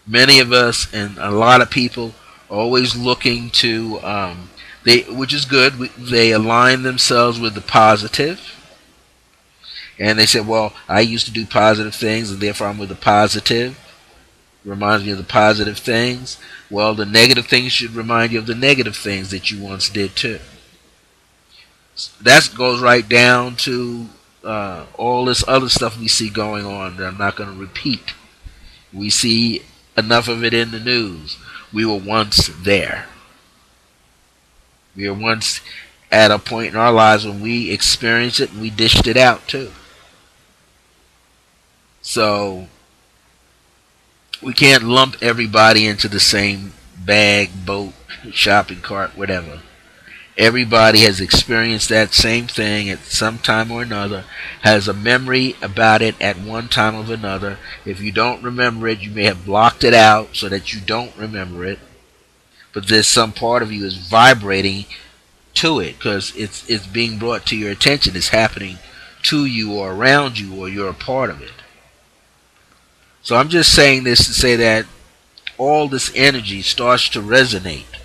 Many of us and a lot of people are always looking to, which is good, they align themselves with the positive. And they say, well, I used to do positive things and therefore I'm with the positive. Reminds me of the positive things. Well, the negative things should remind you of the negative things that you once did too. That goes right down to all this other stuff we see going on that I'm not going to repeat. We see enough of it in the news. We were once there. We were once at a point in our lives when we experienced it and we dished it out too. So we can't lump everybody into the same bag, boat, shopping cart, whatever. Everybody has experienced that same thing at some time or another, has a memory about it at one time or another. If you don't remember it, you may have blocked it out so that you don't remember it. But there's some part of you is vibrating to it because it's being brought to your attention. It's happening to you or around you, or you're a part of it. So I'm just saying this to say that all this energy starts to resonate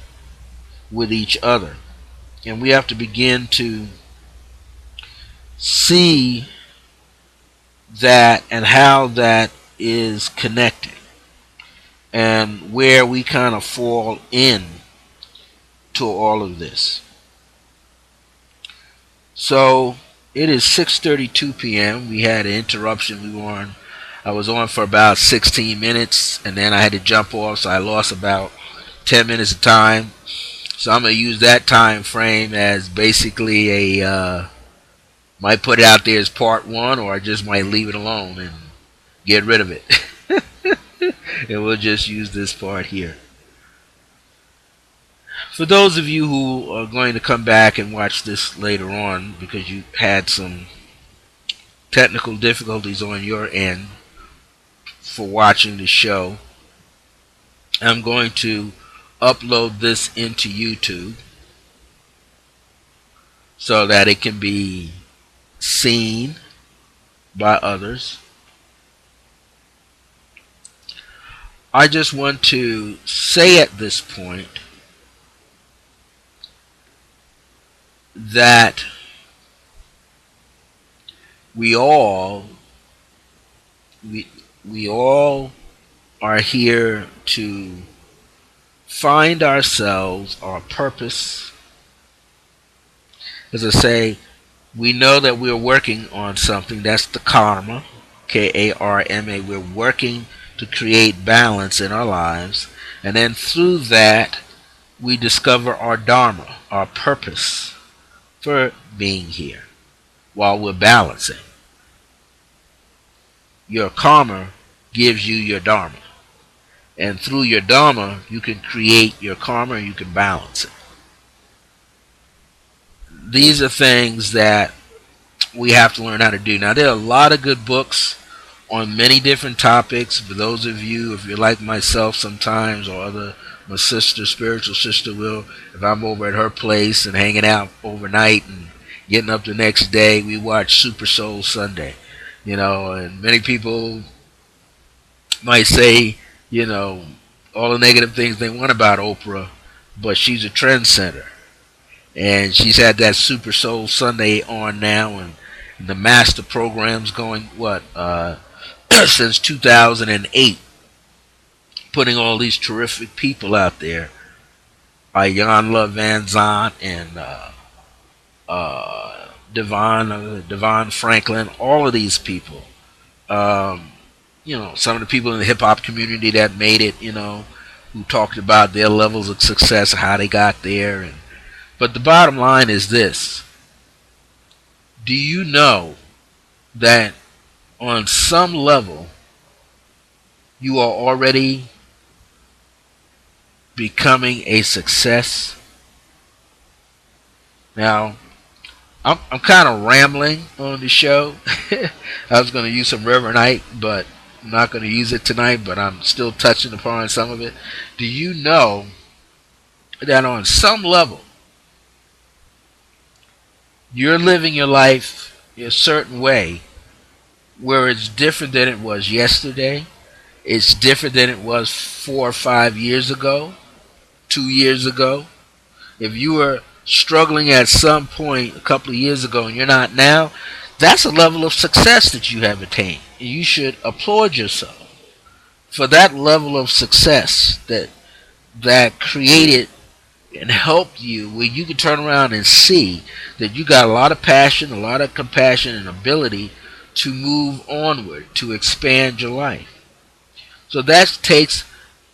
with each other. And we have to begin to see that and how that is connected and where we kind of fall in to all of this. So it is 6:32 p.m. We had an interruption. I was on for about 16 minutes and then I had to jump off, so I lost about 10 minutes of time. So I'm going to use that time frame as basically might put it out there as part one, or I just might leave it alone and get rid of it. And we'll just use this part here. For those of you who are going to come back and watch this later on because you had some technical difficulties on your end for watching the show, I'm going to upload this into YouTube so that it can be seen by others. I just want to say at this point that we all are here to find ourselves, our purpose. As I say, we know that we're working on something. That's the karma, K-A-R-M-A. We're working to create balance in our lives. And then through that, we discover our dharma, our purpose for being here while we're balancing. Your karma gives you your dharma. And through your dharma, you can create your karma and you can balance it. These are things that we have to learn how to do. Now, there are a lot of good books on many different topics. For those of you, if you're like myself sometimes, or my sister, spiritual sister will, if I'm over at her place and hanging out overnight and getting up the next day, we watch Super Soul Sunday. And many people might say, all the negative things they want about Oprah, but she's a trendsetter. And she's had that Super Soul Sunday on now, and the master program's going, since 2008, putting all these terrific people out there. Jan Love Van Zant and Devon Franklin, all of these people. Some of the people in the hip hop community that made it, who talked about their levels of success, how they got there. But the bottom line is this. Do you know that on some level you are already becoming a success? Now, I'm kind of rambling on the show. I was going to use some Reverend, but I'm not going to use it tonight, but I'm still touching upon some of it. Do you know that on some level you're living your life a certain way where it's different than it was yesterday? It's different than it was 4 or 5 years ago, 2 years ago. If you were struggling at some point a couple of years ago and you're not now, that's a level of success that you have attained. You should applaud yourself for that level of success that created and helped you, where you can turn around and see that you got a lot of passion, a lot of compassion, and ability to move onward, to expand your life. So that takes,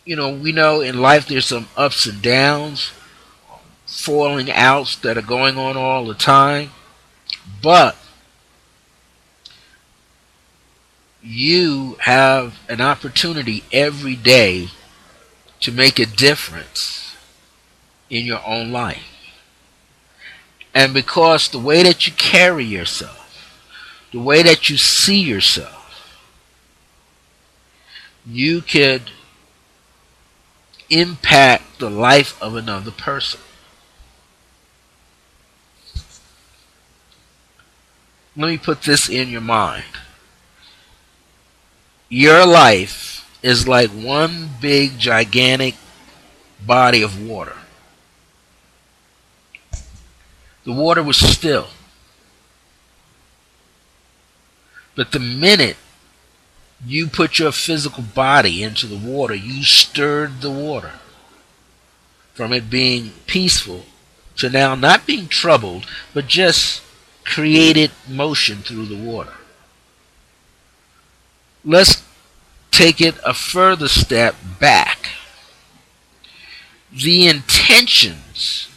we know in life there's some ups and downs, falling outs that are going on all the time, but you have an opportunity every day to make a difference in your own life. And because the way that you carry yourself, the way that you see yourself, you could impact the life of another person. Let me put this in your mind. Your life is like one big, gigantic body of water. The water was still. But the minute you put your physical body into the water, you stirred the water from it being peaceful to now not being troubled, but just created motion through the water. Let's take it a further step back. The intentions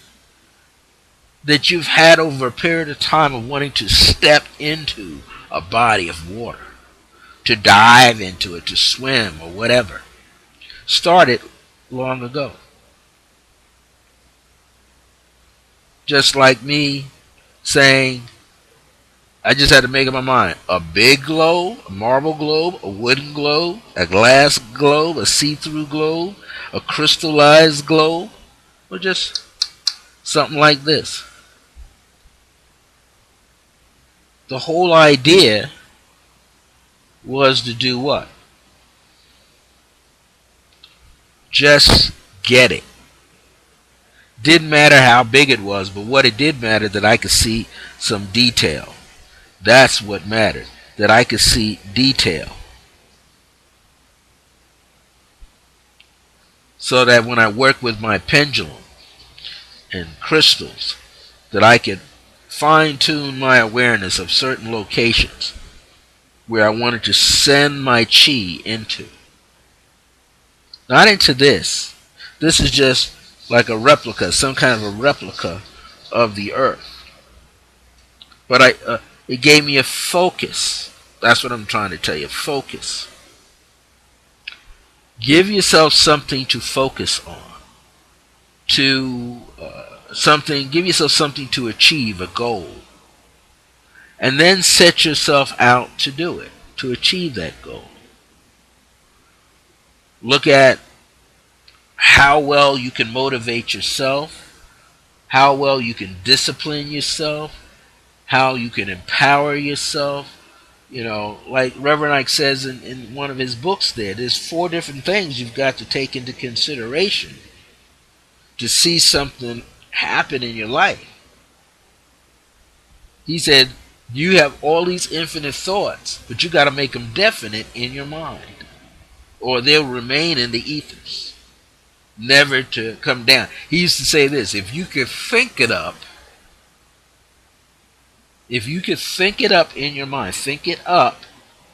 that you've had over a period of time of wanting to step into a body of water, to dive into it, to swim or whatever, started long ago. Just like me saying, I just had to make up my mind. A big globe, a marble globe, a wooden globe, a glass globe, a see-through globe, a crystallized globe, or just something like this. The whole idea was to do what? Just get it. Didn't matter how big it was, but what it did matter that I could see some detail. That's what mattered, that I could see detail. So that when I work with my pendulum and crystals, that I could fine-tune my awareness of certain locations where I wanted to send my chi into. Not into this. This is just like a replica, some kind of a replica of the earth. But it gave me a focus. That's what I'm trying to tell you. Focus. Give yourself something to focus on. Give yourself something to achieve, a goal. and then set yourself out to do it, to achieve that goal. Look at how well you can motivate yourself, how well you can discipline yourself, how you can empower yourself. You know, like Reverend Ike says in one of his books there's 4 different things you've got to take into consideration to see something happen in your life. He said, you have all these infinite thoughts, but you got to make them definite in your mind, or they'll remain in the ethers, never to come down. He used to say this: if you could think it up, if you could think it up in your mind, think it up,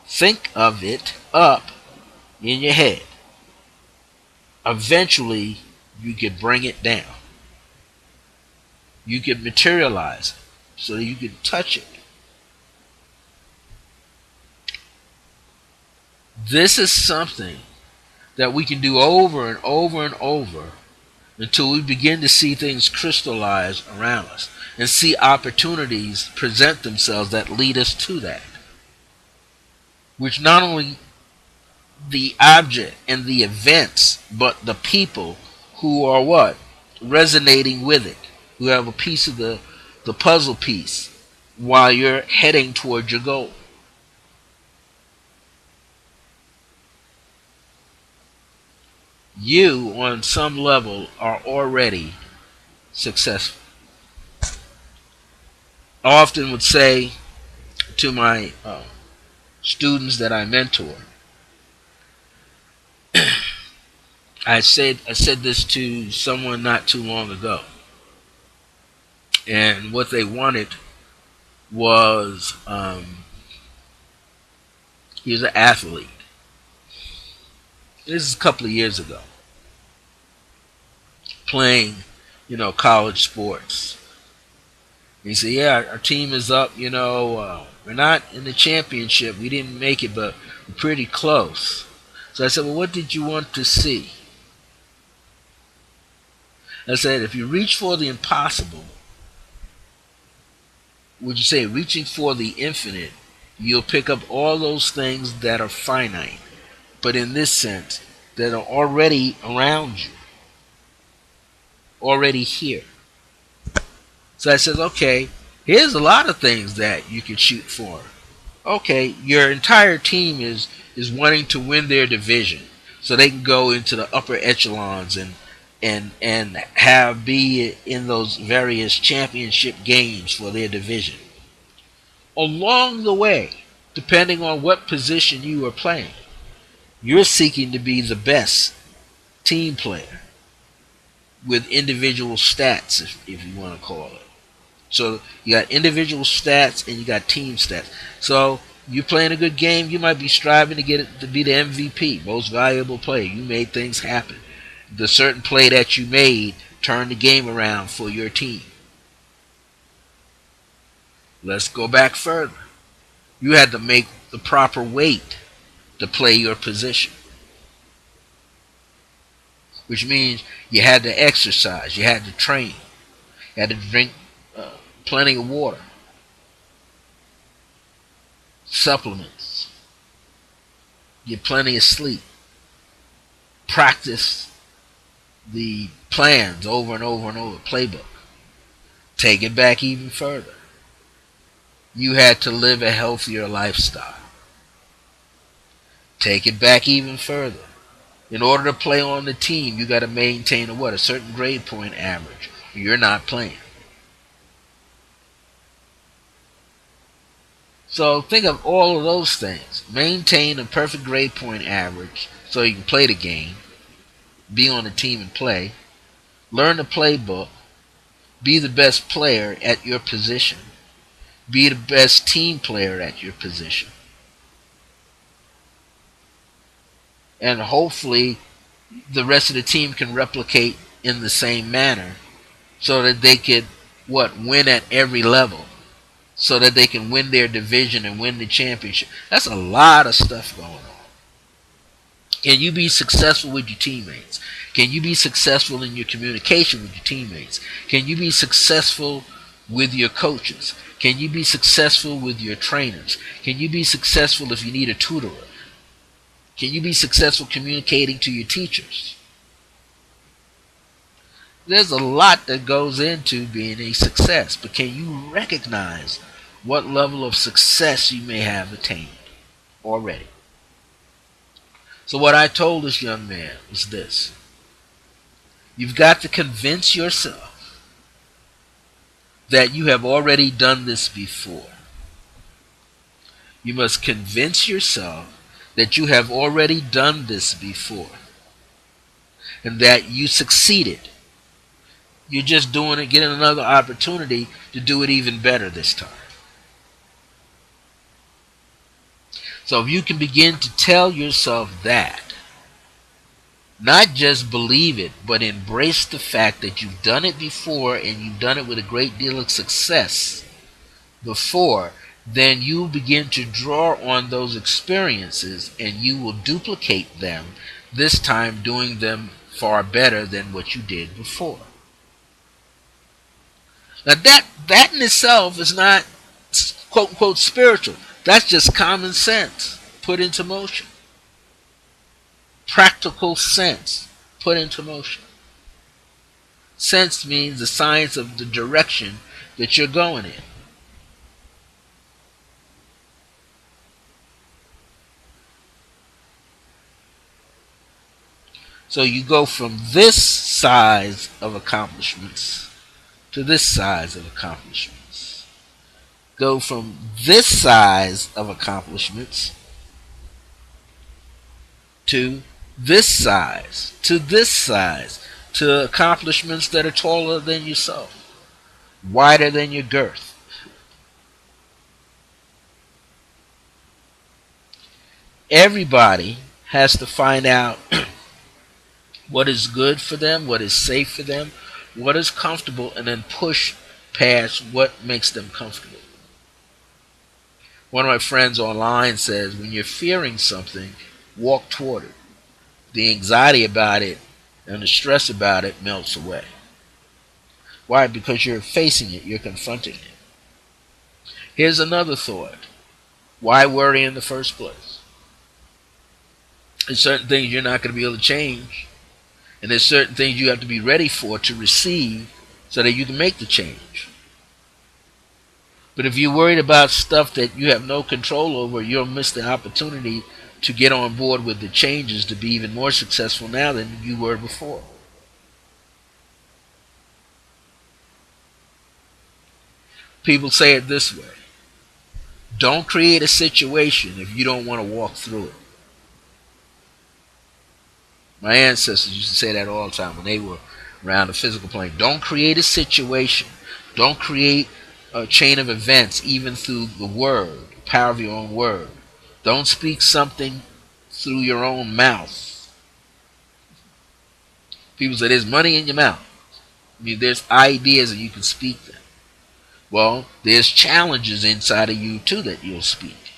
think of it up in your head, eventually you could bring it down. You could materialize it so that you could touch it. This is something that we can do over and over and over until we begin to see things crystallize around us and see opportunities present themselves that lead us to that. Which not only the object and the events, but the people who are what? Resonating with it, who have a piece of the puzzle piece while you're heading toward your goal. You, on some level, are already successful. I often would say to my students that I mentor, I said this to someone not too long ago, and what they wanted was he was an athlete. This is a couple of years ago, playing, college sports. And he said, "Yeah, our team is up. We're not in the championship. We didn't make it, but we're pretty close." So I said, "Well, what did you want to see?" I said, "If you reach for the impossible, would you say reaching for the infinite, you'll pick up all those things that are finite, but in this sense, that are already around you, already here." So I said, "Okay, here's a lot of things that you could shoot for. Okay, your entire team is wanting to win their division so they can go into the upper echelons and be in those various championship games for their division. Along the way, depending on what position you are playing, you're seeking to be the best team player with individual stats, if you want to call it. So you got individual stats and you got team stats. So you're playing a good game, you might be striving to get it to be the MVP, most valuable player. You made things happen. The certain play that you made turned the game around for your team. Let's go back further. You had to make the proper weight to play your position, which means you had to exercise, you had to train, you had to drink plenty of water, supplements, get plenty of sleep, practice the plans over and over and over, playbook. Take it back even further. You had to live a healthier lifestyle. Take it back even further. In order to play on the team, you got to maintain a certain grade point average. You're not playing. So think of all of those things. Maintain a perfect grade point average so you can play the game, be on the team and play, learn the playbook, be the best player at your position, be the best team player at your position. And hopefully the rest of the team can replicate in the same manner so that they could win at every level, so that they can win their division and win the championship. That's a lot of stuff going on. Can you be successful with your teammates? Can you be successful in your communication with your teammates? Can you be successful with your coaches? Can you be successful with your trainers? Can you be successful if you need a tutor? Can you be successful communicating to your teachers? There's a lot that goes into being a success, but can you recognize what level of success you may have attained already? So what I told this young man was this. You've got to convince yourself that you have already done this before. You must convince yourself that you have already done this before and that you succeeded. You're just doing it, getting another opportunity to do it even better this time. So if you can begin to tell yourself that, not just believe it, but embrace the fact that you've done it before and you've done it with a great deal of success before, then you begin to draw on those experiences and you will duplicate them, this time doing them far better than what you did before. Now that in itself is not quote unquote spiritual. That's just common sense put into motion. Practical sense put into motion. Sense means the science of the direction that you're going in. So you go from this size of accomplishments to this size of accomplishments. Go from this size of accomplishments to this size, to accomplishments that are taller than yourself, wider than your girth. Everybody has to find out what is good for them, what is safe for them, what is comfortable, and then push past what makes them comfortable. One of my friends online says, when you're fearing something, walk toward it. The anxiety about it and the stress about it melts away. Why? Because you're facing it, you're confronting it. Here's another thought. Why worry in the first place? There's certain things you're not going to be able to change. And there's certain things you have to be ready for to receive so that you can make the change. But if you're worried about stuff that you have no control over, you'll miss the opportunity to get on board with the changes to be even more successful now than you were before. People say it this way. Don't create a situation if you don't want to walk through it. My ancestors used to say that all the time when they were around the physical plane. Don't create a situation. Don't create a chain of events, even through the word, the power of your own word. Don't speak something through your own mouth. People say there's money in your mouth. I mean, there's ideas and you can speak them. Well, there's challenges inside of you too that you'll speak.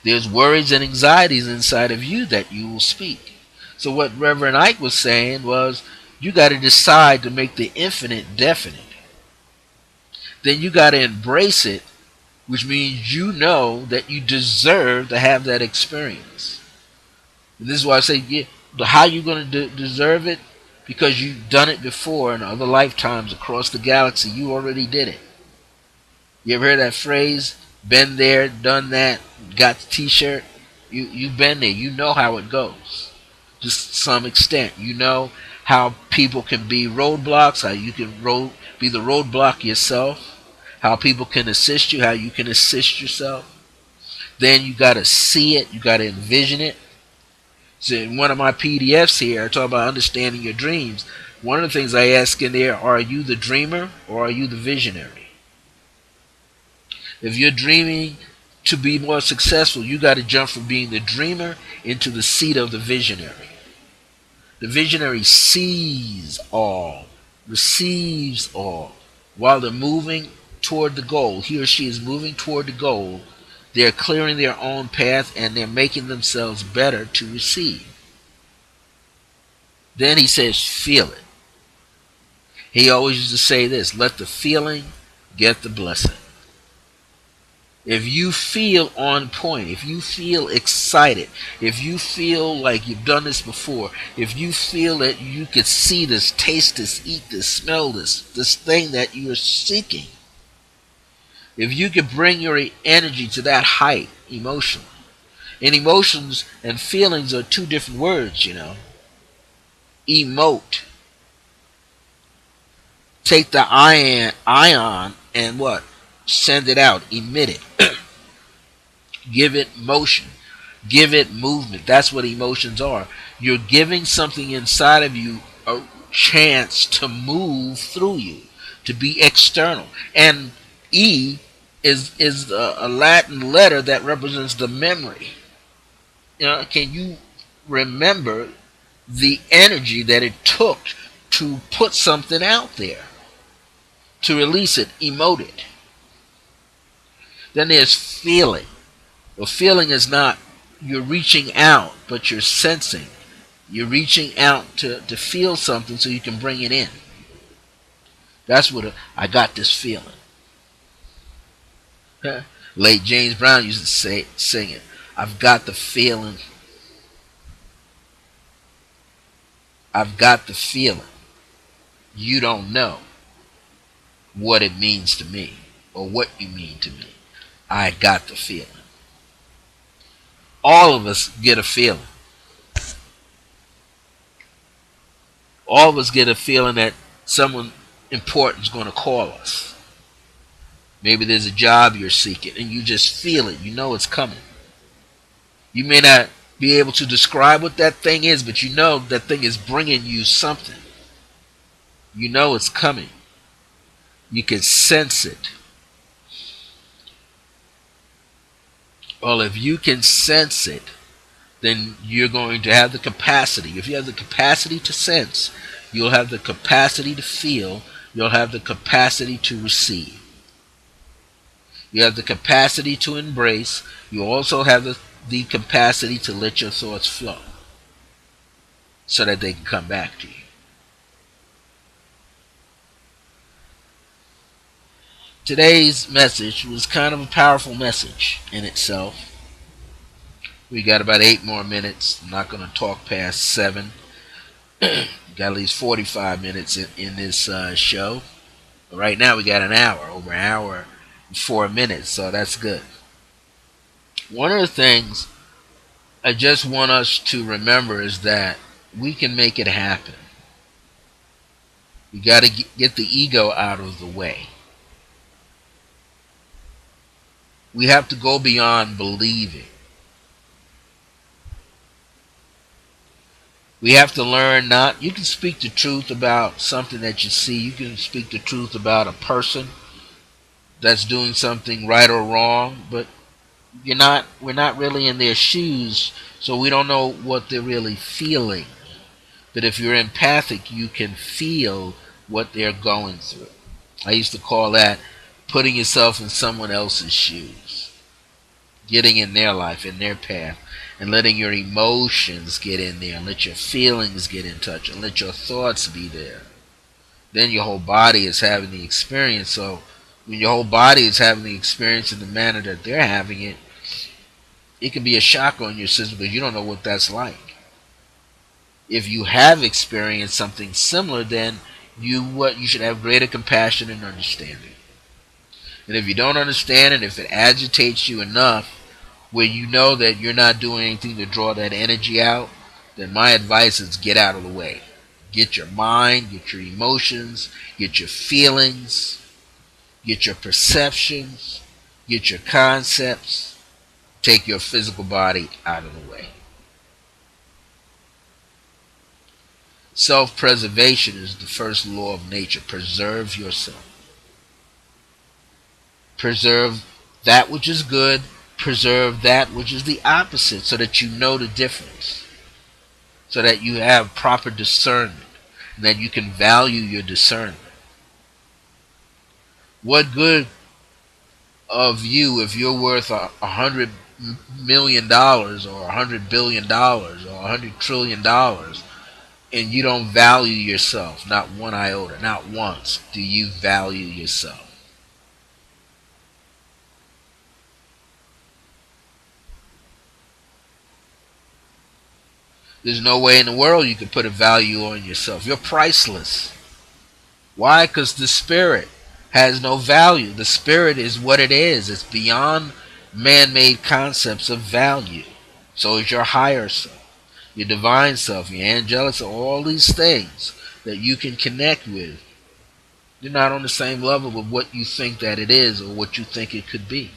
There's worries and anxieties inside of you that you will speak. So what Reverend Ike was saying was, you got to decide to make the infinite definite. Then you got to embrace it, which means you know that you deserve to have that experience. And this is why I say, yeah, how are you going to deserve it? Because you've done it before in other lifetimes across the galaxy. You already did it. You ever heard that phrase? Been there, done that, got the t-shirt? You've been there. You know how it goes. To some extent. You know how people can be roadblocks, how you can be the roadblock yourself, how people can assist you, how you can assist yourself. Then you got to see it, you got to envision it. So in one of my PDFs here, I talk about understanding your dreams. One of the things I ask in there, are you the dreamer or are you the visionary? If you're dreaming to be more successful, you got to jump from being the dreamer into the seat of the visionary. The visionary sees all, receives all. While they're moving toward the goal, he or she is moving toward the goal, they're clearing their own path and they're making themselves better to receive. Then he says, feel it. He always used to say this, let the feeling get the blessing. If you feel on point, if you feel excited, if you feel like you've done this before, if you feel that you could see this, taste this, eat this, smell this thing that you're seeking, if you could bring your energy to that height emotionally, and emotions and feelings are two different words, you know. Emote. Take the ion and what? Send it out. Emit it. Give it motion. Give it movement. That's what emotions are. You're giving something inside of you a chance to move through you, to be external. And E is a Latin letter that represents the memory. You know, can you remember the energy that it took to put something out there, to release it, emote it? Then there's feeling. Well, feeling is not you're reaching out, but you're sensing. You're reaching out to feel something so you can bring it in. That's what I got this feeling. Late James Brown used to sing it. I've got the feeling. I've got the feeling. You don't know what it means to me or what you mean to me. I got the feeling. All of us get a feeling. All of us get a feeling that someone important is going to call us. Maybe there's a job you're seeking and you just feel it. You know it's coming. You may not be able to describe what that thing is, but you know that thing is bringing you something. You know it's coming. You can sense it. Well, if you can sense it, then you're going to have the capacity. If you have the capacity to sense, you'll have the capacity to feel. You'll have the capacity to receive. You have the capacity to embrace. You also have the capacity to let your thoughts flow so that they can come back to you. Today's message was kind of a powerful message in itself. We got about 8 more minutes. I'm not going to talk past 7. Got at least 45 minutes in this show. But right now we got an hour, over an hour and 4 minutes, so that's good. One of the things I just want us to remember is that we can make it happen. We got to get the ego out of the way. We have to go beyond believing. We have to learn not, you can speak the truth about something that you see. You can speak the truth about a person that's doing something right or wrong, but we're not really in their shoes, so we don't know what they're really feeling. But if you're empathic, you can feel what they're going through. I used to call that putting yourself in someone else's shoes, getting in their life, in their path, and letting your emotions get in there, and let your feelings get in touch, and let your thoughts be there. Then your whole body is having the experience. So when your whole body is having the experience in the manner that they're having it, it can be a shock on your system because you don't know what that's like. If you have experienced something similar, then you should have greater compassion and understanding. And if you don't understand it, if it agitates you enough where you know that you're not doing anything to draw that energy out, then my advice is get out of the way. Get your mind, get your emotions, get your feelings, get your perceptions, get your concepts, take your physical body out of the way. Self-preservation is the first law of nature. Preserve yourself. Preserve that which is good. Preserve that which is the opposite so that you know the difference. So that you have proper discernment. And that you can value your discernment. What good of you if you're worth $100 million or $100 billion or $100 trillion and you don't value yourself, not one iota, not once do you value yourself. There's no way in the world you can put a value on yourself. You're priceless. Why? Because the spirit has no value. The spirit is what it is. It's beyond man-made concepts of value. So is your higher self, your divine self, your angelic self, all these things that you can connect with. You're not on the same level with what you think that it is or what you think it could be.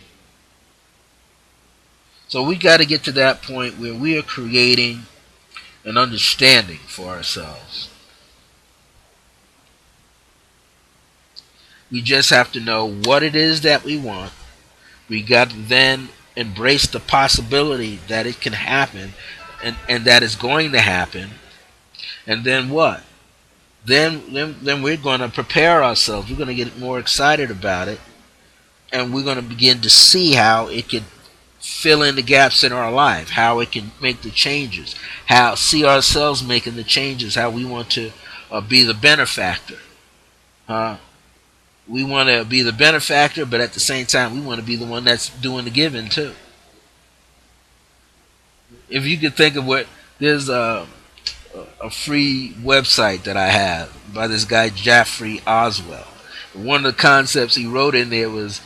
So we got to get to that point where we are creating an understanding for ourselves. We just have to know what it is that we want. We got to then embrace the possibility that it can happen and that it's going to happen. And then what? Then we're going to prepare ourselves. We're going to get more excited about it. And we're going to begin to see how it can fill in the gaps in our life, how it can make the changes, how see ourselves making the changes, how we want to be the benefactor. We want to be the benefactor, but at the same time, we want to be the one that's doing the giving too. If you could think of what, there's a free website that I have by this guy Jeffrey Oswell. One of the concepts he wrote in there was,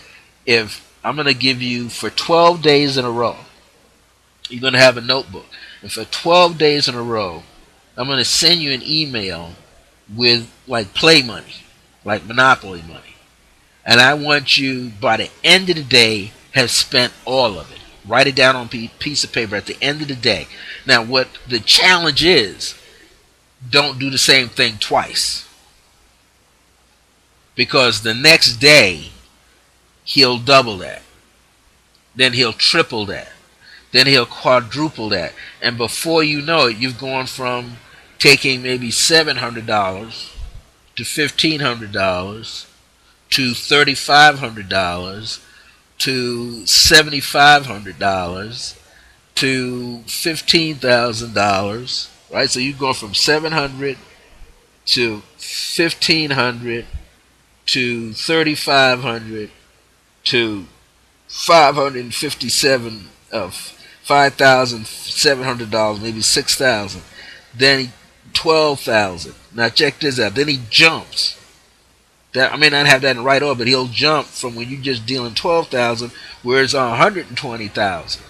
if I'm going to give you for 12 days in a row, you're going to have a notebook, and for 12 days in a row, I'm going to send you an email with like play money, like Monopoly money. And I want you, by the end of the day, have spent all of it. Write it down on a piece of paper at the end of the day. Now, what the challenge is, don't do the same thing twice. Because the next day, he'll double that. Then he'll triple that. Then he'll quadruple that. And before you know it, you've gone from taking maybe $700 to $1,500 to $3,500 to $7,500 to $15,000, right? So you go from 700 to 1,500 to 3,500 to 557 of $5,700, maybe 6,000, then 12,000. Now check this out. Then he jumps. That I may not have that in the right order, but he'll jump from when you're just dealing 12,000, where it's on 120,000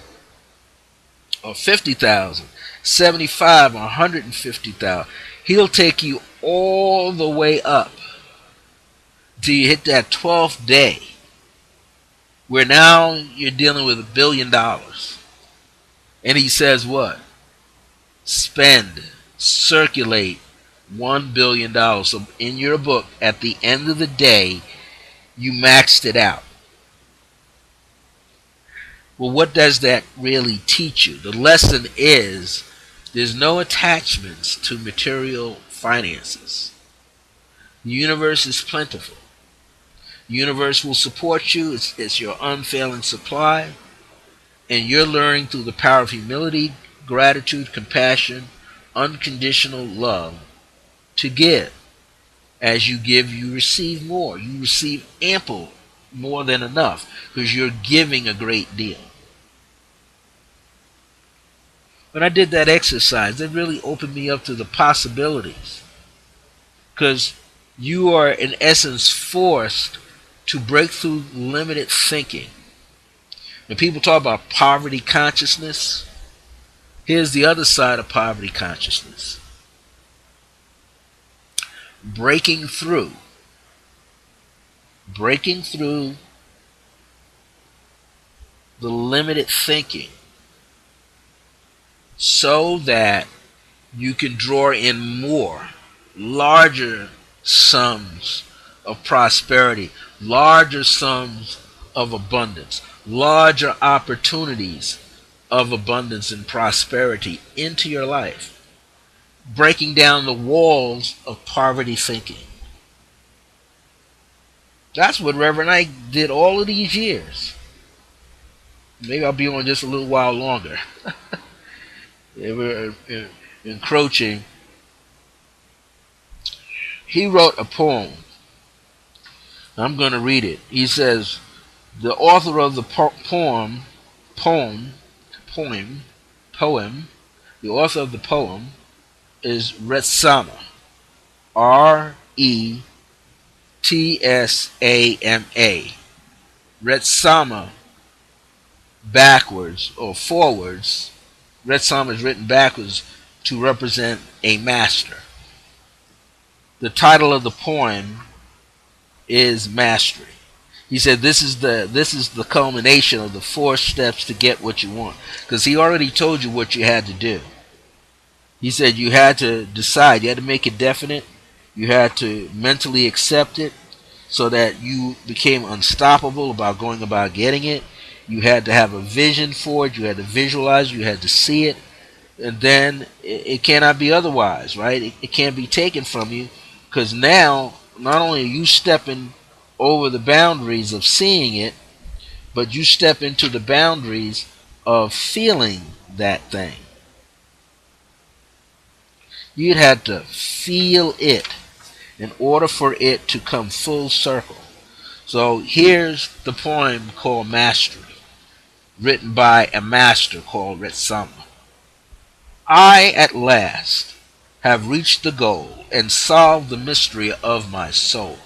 or 50,000, 75 or 150,000. He'll take you all the way up till you hit that 12th day, where now you're dealing with $1 billion. And he says what? Spend, circulate $1 billion. So in your book, at the end of the day, you maxed it out. Well, what does that really teach you? The lesson is there's no attachments to material finances. The universe is plentiful. The universe will support you. It's your unfailing supply. And you're learning through the power of humility, gratitude, compassion, unconditional love to give. As you give, you receive more. You receive ample, more than enough, because you're giving a great deal. When I did that exercise, it really opened me up to the possibilities. Because you are, in essence, forced to break through limited thinking. When people talk about poverty consciousness, here's the other side of poverty consciousness. Breaking through the limited thinking so that you can draw in more, larger sums of prosperity, larger sums of abundance, larger opportunities of abundance and prosperity into your life. Breaking down the walls of poverty thinking. That's what Reverend Ike did all of these years. Maybe I'll be on just a little while longer. We're encroaching. He wrote a poem. I'm going to read it. He says, the author of the poem The author of the poem is Retsama. Retsama. Retsama, backwards or forwards. Retsama is written backwards to represent a master. The title of the poem is Mastery. He said this is the culmination of the 4 steps to get what you want, because he already told you what you had to do. He said you had to decide, you had to make it definite, you had to mentally accept it so that you became unstoppable about going about getting it. You had to have a vision for it, you had to visualize, you had to see it, and then it cannot be otherwise, right? It can't be taken from you, because now not only are you stepping over the boundaries of seeing it, but you step into the boundaries of feeling that thing. You'd have to feel it in order for it to come full circle. So here's the poem called Mastery, written by a master called Retsama. I at last have reached the goal and solved the mystery of my soul.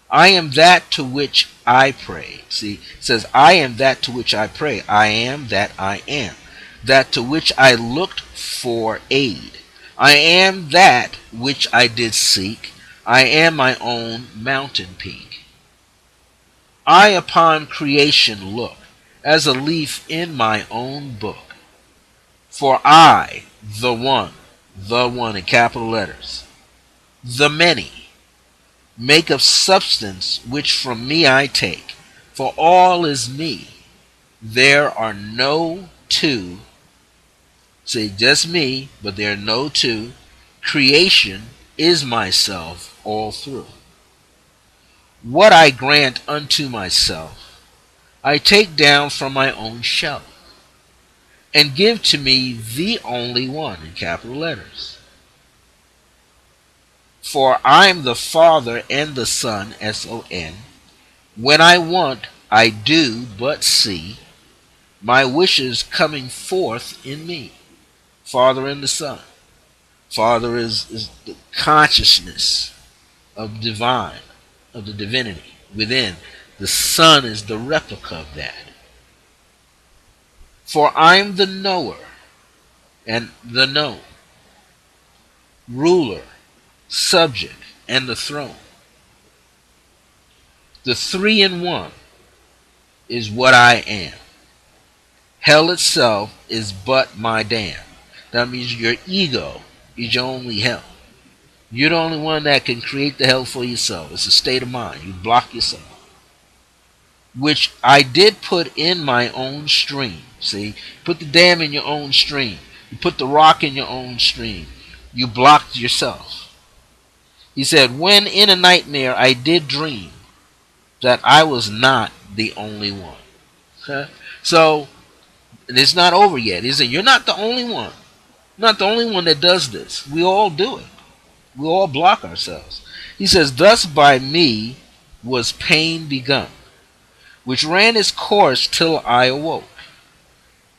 I am that to which I pray. See, it says, I am that to which I pray. I am that I am. That to which I looked for aid. I am that which I did seek. I am my own mountain peak. I upon creation look as a leaf in my own book. For I, the one in capital letters, the many, make of substance which from me I take, for all is me. There are no two, say just me, but there are no two. Creation is myself all through. What I grant unto myself, I take down from my own shelf, and give to me the only one in capital letters. For I'm the Father and the Son, S-O-N. When I want, I do but see my wishes coming forth in me. Father and the Son. Father is the consciousness of divine, of the divinity within. The Son is the replica of that. For I'm the knower and the known, ruler, subject, and the throne. The 3 in 1 is what I am. Hell itself is but my dam. That means your ego is your only hell. You're the only one that can create the hell for yourself. It's a state of mind. You block yourself. Which I did put in my own stream. See? Put the dam in your own stream. You put the rock in your own stream. You blocked yourself. He said, when in a nightmare I did dream that I was not the only one. Okay? So, it's not over yet. He said, you're not the only one. Not the only one that does this. We all do it. We all block ourselves. He says, thus by me was pain begun, which ran its course till I awoke,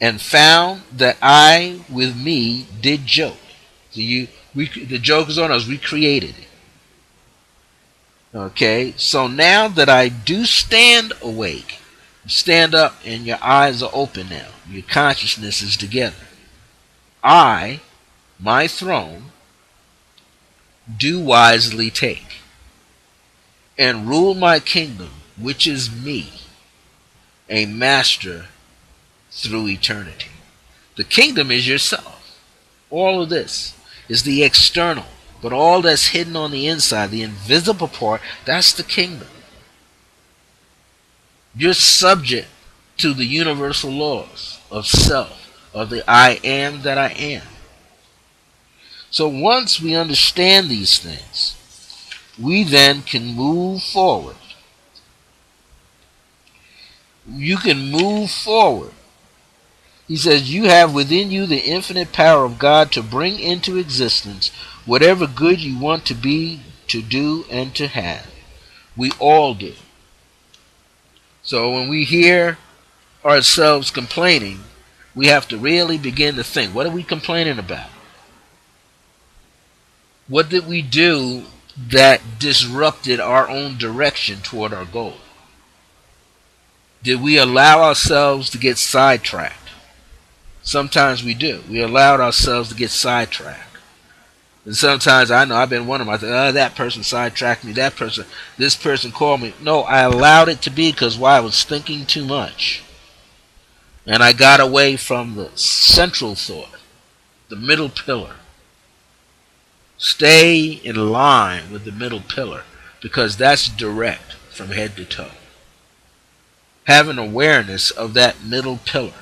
and found that I with me did joke. So the joke is on us. We created it. Okay, so now that I do stand awake, stand up and your eyes are open now. Your consciousness is together. I, my throne, do wisely take, and rule my kingdom, which is me, a master through eternity. The kingdom is yourself. All of this is the external. But all that's hidden on the inside, the invisible part, that's the kingdom. You're subject to the universal laws of self, of the I am that I am. So once we understand these things, we then can move forward. You can move forward. He says, you have within you the infinite power of God to bring into existence whatever good you want to be, to do, and to have. We all do. So when we hear ourselves complaining, We have to really begin to think, what are we complaining about? What did we do that disrupted our own direction toward our goal? Did we allow ourselves to get sidetracked? Sometimes we do. We allowed ourselves to get sidetracked. And sometimes I know I've been one of them. I think, oh, that person sidetracked me. This person called me. No, I allowed it to be because why? I was thinking too much. And I got away from the central thought, the middle pillar. Stay in line with the middle pillar because that's direct from head to toe. Have an awareness of that middle pillar.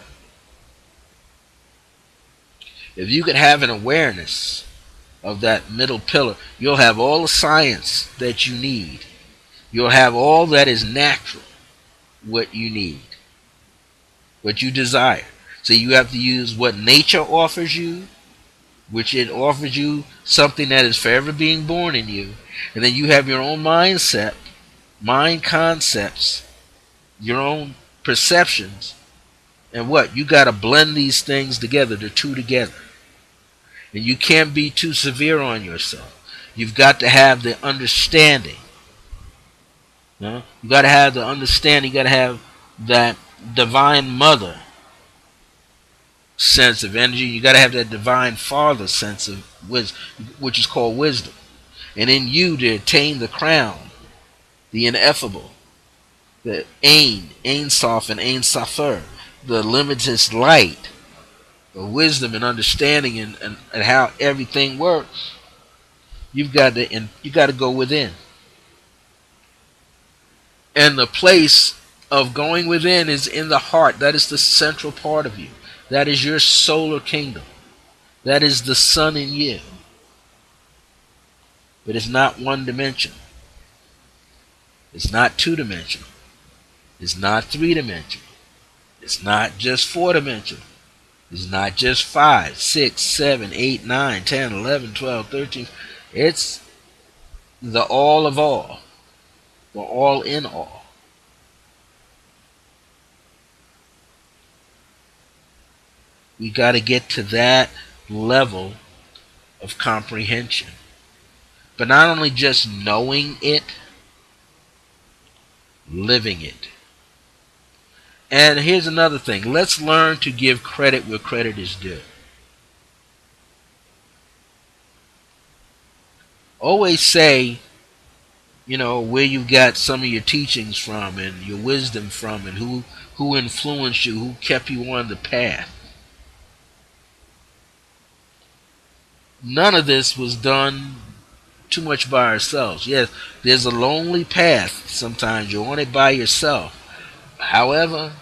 If you can have an awareness of that middle pillar, you'll have all the science that you need. You'll have all that is natural, what you need, what you desire. So you have to use what nature offers you, which it offers you something that is forever being born in you. And then you have your own mindset, mind concepts, your own perceptions. And what? You got to blend these things together, the two together. And you can't be too severe on yourself. You've got to have the understanding. You got to have the understanding. You got to have that divine mother sense of energy. You got to have that divine father sense of wisdom, which is called wisdom. And in you to attain the crown, the ineffable, the Ein Sof and Ein Sofer, the limitless light, the wisdom and understanding and how everything works. You got to go within. And the place of going within is in the heart. That is the central part of you. That is your solar kingdom. That is the sun in you. But it's not one dimensional. It's not two dimensional. It's not three dimensional. It's not just four dimensional. It's not just 5, 6, 7, 8, 9, 10, 11, 12, 13. It's the all of all. The all in all. We got to get to that level of comprehension. But not only just knowing it, living it. And here's another thing. Let's learn to give credit where credit is due. Always say, where you got some of your teachings from and your wisdom from and who influenced you, who kept you on the path. None of this was done too much by ourselves. Yes, there's a lonely path. Sometimes you're on it by yourself. However,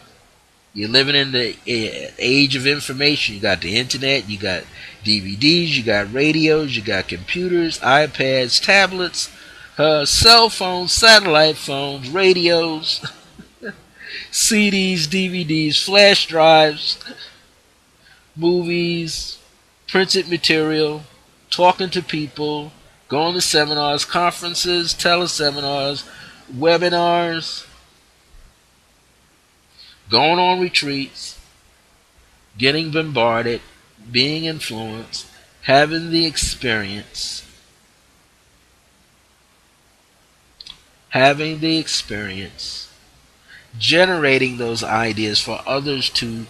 you're living in the age of information. You got the internet, you got DVDs, you got radios, you got computers, iPads, tablets, cell phones, satellite phones, radios, CDs, DVDs, flash drives, movies, printed material, talking to people, going to seminars, conferences, teleseminars, webinars, going on retreats, getting bombarded, being influenced, having the experience, generating those ideas for others to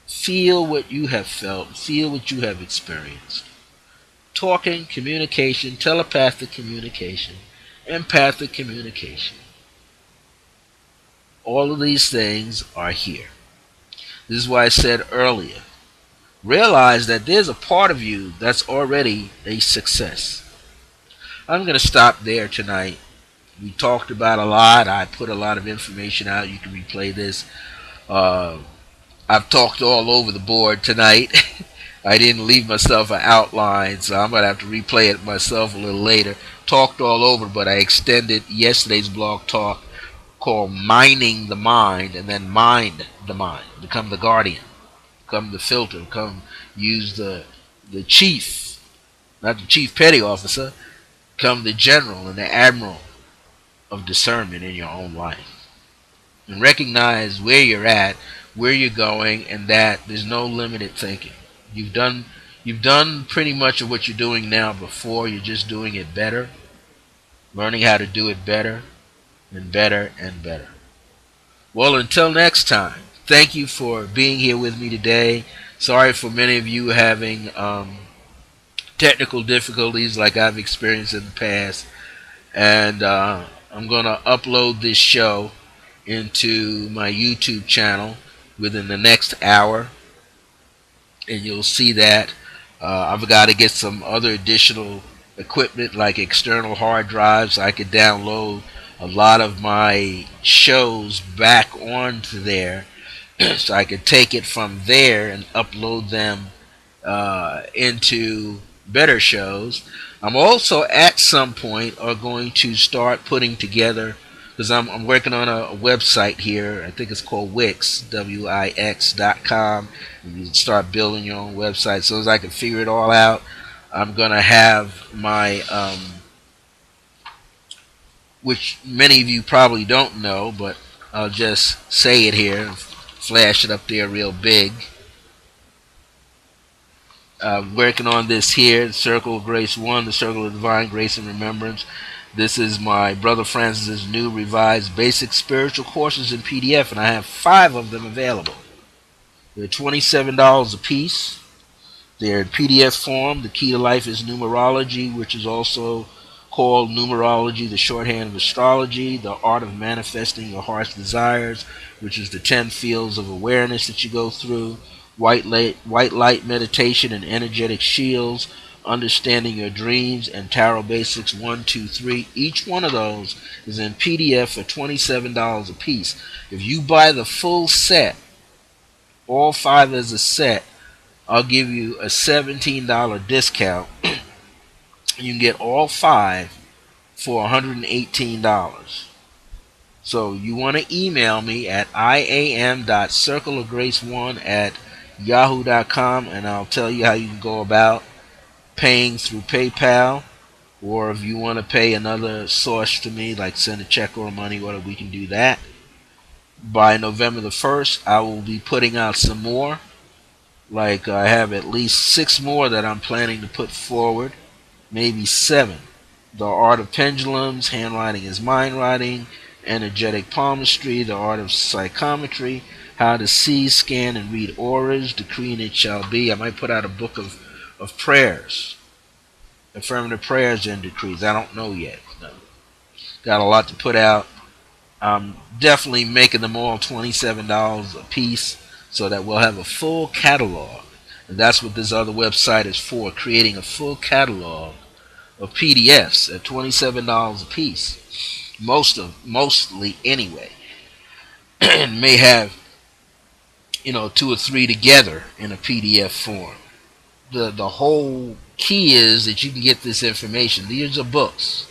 feel what you have felt, feel what you have experienced. Talking, communication, telepathic communication, empathic communication. All of these things are here. This is why I said earlier, realize that there's a part of you that's already a success. I'm going to stop there tonight. We talked about a lot. I put a lot of information out. You can replay this. I've talked all over the board tonight. I didn't leave myself an outline, so I'm going to have to replay it myself a little later. Talked all over, but I extended yesterday's blog talk called Mining the Mind, and then mind the mind. Become the guardian. Become the filter. Become use the chief, not the chief petty officer. Become the general and the admiral of discernment in your own life. And recognize where you're at, where you're going, and that there's no limited thinking. You've done you've done pretty much of what you're doing now before. You're just doing it better, learning how to do it better and better and better. Well, until next time, thank you for being here with me today. Sorry for many of you having technical difficulties like I've experienced in the past. And I'm going to upload this show into my YouTube channel within the next hour. And you'll see that. I've got to get some other additional equipment like external hard drives. I could download a lot of my shows back onto there so I could take it from there and upload them into better shows. I'm also at some point are going to start putting together, because I'm working on a website here. I think it's called Wix, Wix.com. You can start building your own website. As soon as I can figure it all out, I'm going to have my, which many of you probably don't know, but I'll just say it here, flash it up there real big. Working on this here, the Circle of Grace 1, the Circle of Divine Grace and Remembrance. This is my brother Francis's new revised basic spiritual courses in PDF, and I have 5 of them available. They're $27 a piece. They're in PDF form. The key to life is numerology, which is also called numerology, the shorthand of astrology, the art of manifesting your heart's desires, which is the 10 fields of awareness that you go through, white light meditation and energetic shields, understanding your dreams, and tarot basics 1, 2, 3. Each one of those is in PDF for $27 a piece. If you buy the full set, all 5 as a set, I'll give you a $17 discount. You can get all 5 for $118. So you want to email me at iam.circleofgrace1@yahoo.com, and I'll tell you how you can go about paying through PayPal, or if you want to pay another source to me, like send a check or a money order, we can do that. By November the 1st, I will be putting out some more. Like I have at least 6 more that I'm planning to put forward, maybe 7. The Art of Pendulums, Handwriting is Mind Writing, Energetic Palmistry, The Art of Psychometry, How to See, Scan, and Read Auras, Decree and It Shall Be. I might put out a book of prayers, affirmative prayers and decrees. I don't know yet. No. Got a lot to put out. I'm definitely making them all $27 a piece so that we'll have a full catalog. And that's what this other website is for, creating a full catalog of PDFs at $27 a piece. Mostly anyway. And may have 2 or 3 together in a PDF form. The whole key is that you can get this information. These are books.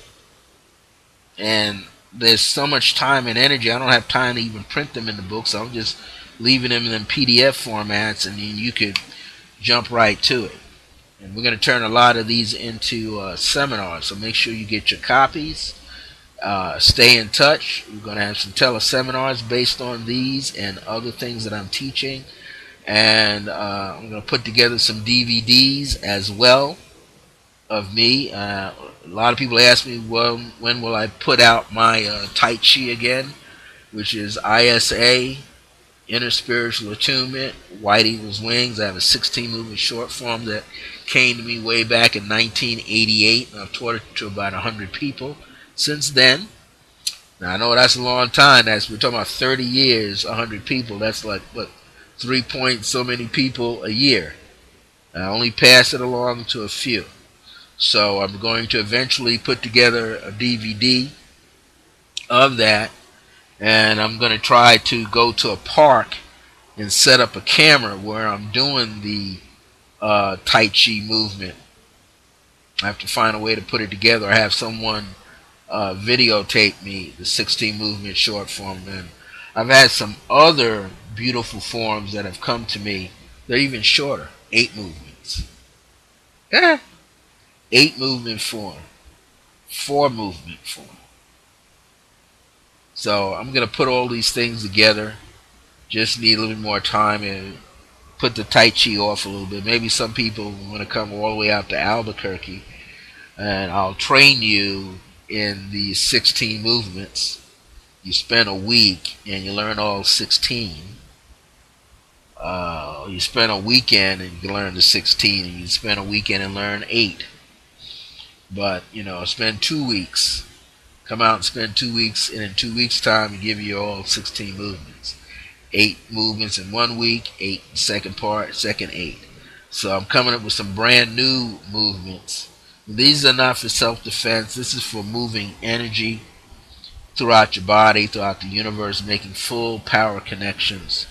And there's so much time and energy. I don't have time to even print them in the books. I'm just leaving them in PDF formats, and then you could jump right to it. And we're going to turn a lot of these into seminars, so make sure you get your copies. Stay in touch. We're going to have some teleseminars based on these and other things that I'm teaching. And I'm going to put together some DVDs as well of me. A lot of people ask me, well, when will I put out my Tai Chi again, which is ISA, Inner Spiritual Attunement, White Eagle's Wings. I have a 16-movement short form that came to me way back in 1988, and I've taught it to about 100 people since then. Now, I know that's a long time. We're talking about 30 years, 100 people. That's like, what, 3 point so many people a year. I only pass it along to a few. So I'm going to eventually put together a DVD of that, and I'm going to try to go to a park and set up a camera where I'm doing the Tai Chi movement. I have to find a way to put it together. I have someone videotape me, the 16 movement short form. And I've had some other beautiful forms that have come to me. They're even shorter, 8 movements. Yeah, 8 movement form, 4 movement form. So I'm going to put all these things together Just need a little bit more time and put the Tai Chi off a little bit. Maybe some people want to come all the way out to Albuquerque, and I'll train you in the 16 movements. You spend a week and you learn all 16. You spend a weekend and you learn the 16, and you spend a weekend and learn 8. But, spend 2 weeks. Come out and spend 2 weeks, and in 2 weeks' time, we give you all 16 movements. 8 movements in 1 week, 8 second part, second 8. So I'm coming up with some brand new movements. These are not for self-defense. This is for moving energy throughout your body, throughout the universe, making full power connections,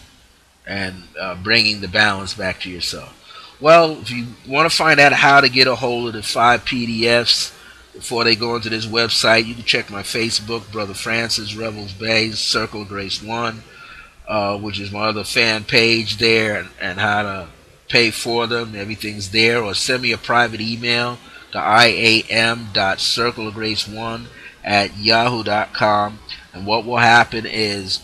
and bringing the balance back to yourself. Well, if you want to find out how to get a hold of the 5 PDFs before they go into this website, you can check my Facebook, Brother Francis, Revels-Bey, Circle of Grace 1, which is my other fan page there, and how to pay for them. Everything's there. Or send me a private email to iam.circleofgrace1@yahoo.com. And what will happen is,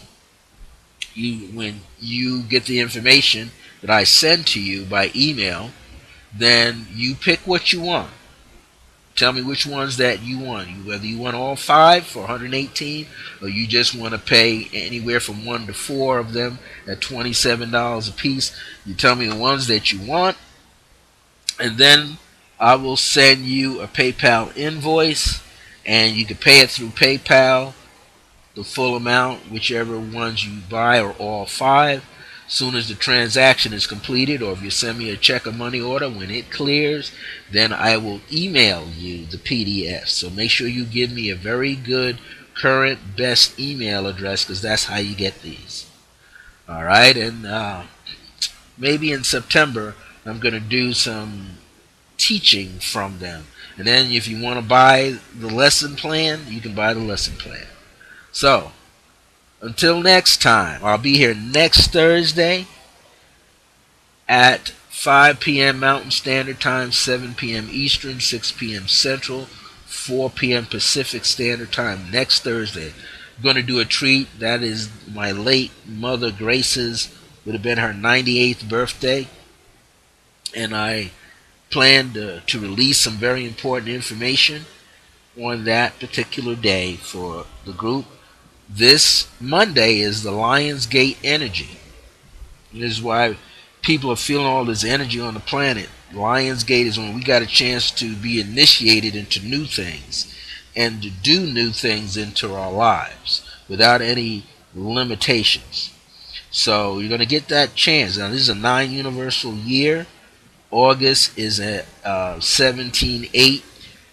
when you get the information that I send to you by email, then you pick what you want. Tell me which ones that you want. Whether you want all 5 for 118, or you just want to pay anywhere from 1 to 4 of them at $27 a piece. You tell me the ones that you want, and then I will send you a PayPal invoice, and you can pay it through PayPal, the full amount, whichever ones you buy, or all 5. Soon as the transaction is completed, or if you send me a check or money order, when it clears, then I will email you the PDF. So make sure you give me a very good, current, best email address, because that's how you get these. All right, and maybe in September I'm going to do some teaching from them. And then if you want to buy the lesson plan, you can buy the lesson plan. So, until next time, I'll be here next Thursday at 5 p.m. Mountain Standard Time, 7 p.m. Eastern, 6 p.m. Central, 4 p.m. Pacific Standard Time next Thursday. I'm going to do a treat. That is my late mother Grace's, would have been her 98th birthday. And I plan to release some very important information on that particular day for the group. This Monday is the Lionsgate energy. This is why people are feeling all this energy on the planet. Lionsgate is when we got a chance to be initiated into new things and to do new things into our lives without any limitations. So you're going to get that chance. Now, this is a 9 universal year. August is a 17/8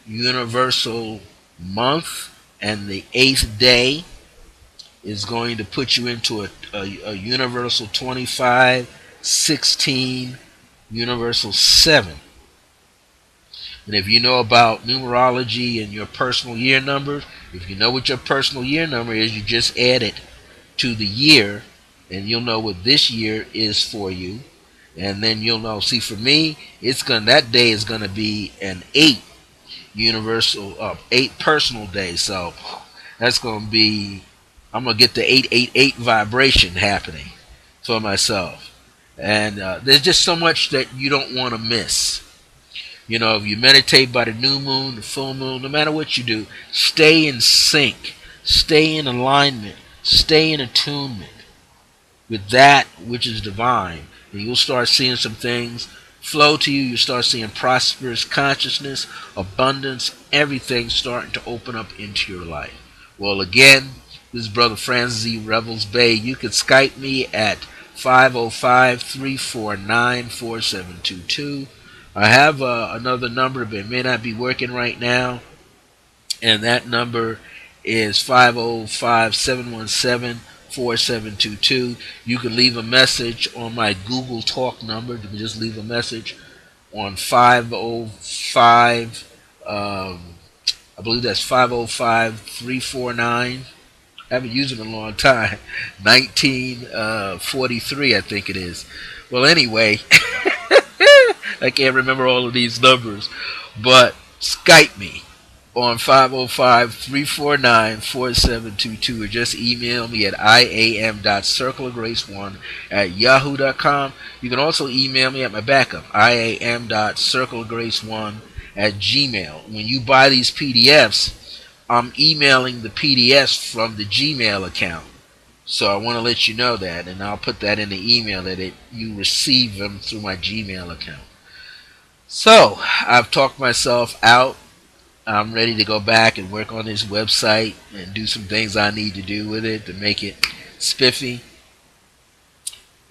universal month, and the 8th day is going to put you into a universal 25/16 universal 7. And if you know about numerology and your personal year numbers, if you know what your personal year number is, you just add it to the year, and you'll know what this year is for you. And then you'll know. See, for me, that day is gonna be an 8 universal, 8 personal day. So that's gonna be, I'm gonna get the 888 vibration happening for myself. And there's just so much that you don't want to miss. If you meditate by the new moon, the full moon, no matter what you do, stay in sync, stay in alignment, stay in attunement with that which is divine. And you'll start seeing some things flow to you. You'll start seeing prosperous consciousness, abundance, everything starting to open up into your life. Well, again, this is Brother Francis Z. Revels-Bey. You can Skype me at 505-349-4722. I have another number, but it may not be working right now. And that number is 505-717-4722. You can leave a message on my Google Talk number. You can just leave a message on 505, I believe that's 505-349. I haven't used it in a long time. 1943, I think it is. Well, anyway, I can't remember all of these numbers, but Skype me on 505-349-4722, or just email me at iam.circleofgrace1 at yahoo.com. You can also email me at my backup, iam.circleofgrace1 at gmail. When you buy these PDFs, I'm emailing the PDFs from the Gmail account. So I want to let you know that, and I'll put that in the email that you receive them through my Gmail account. So I've talked myself out. I'm ready to go back and work on this website and do some things I need to do with it to make it spiffy.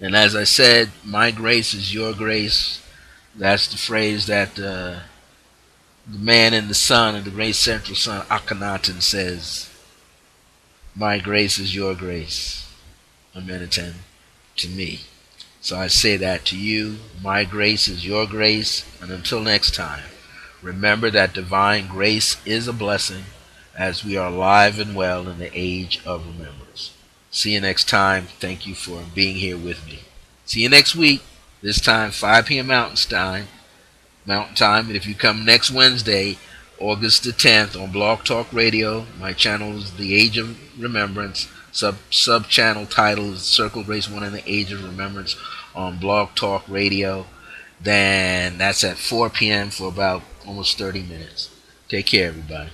And as I said, my grace is your grace. That's the phrase that the man in the sun, and the great central sun, Akhenaten, says. My grace is your grace. Ameneten, to me. So I say that to you. My grace is your grace. And until next time, remember that divine grace is a blessing, as we are alive and well in the age of remembrance. See you next time. Thank you for being here with me. See you next week. This time, 5 p.m. Mountain Time. And if you come next Wednesday, August the 10th, on Blog Talk Radio, my channel is The Age of Remembrance. Sub-channel title is Circle Grace 1 in the Age of Remembrance on Blog Talk Radio. Then that's at 4 p.m. for about almost 30 minutes. Take care, everybody.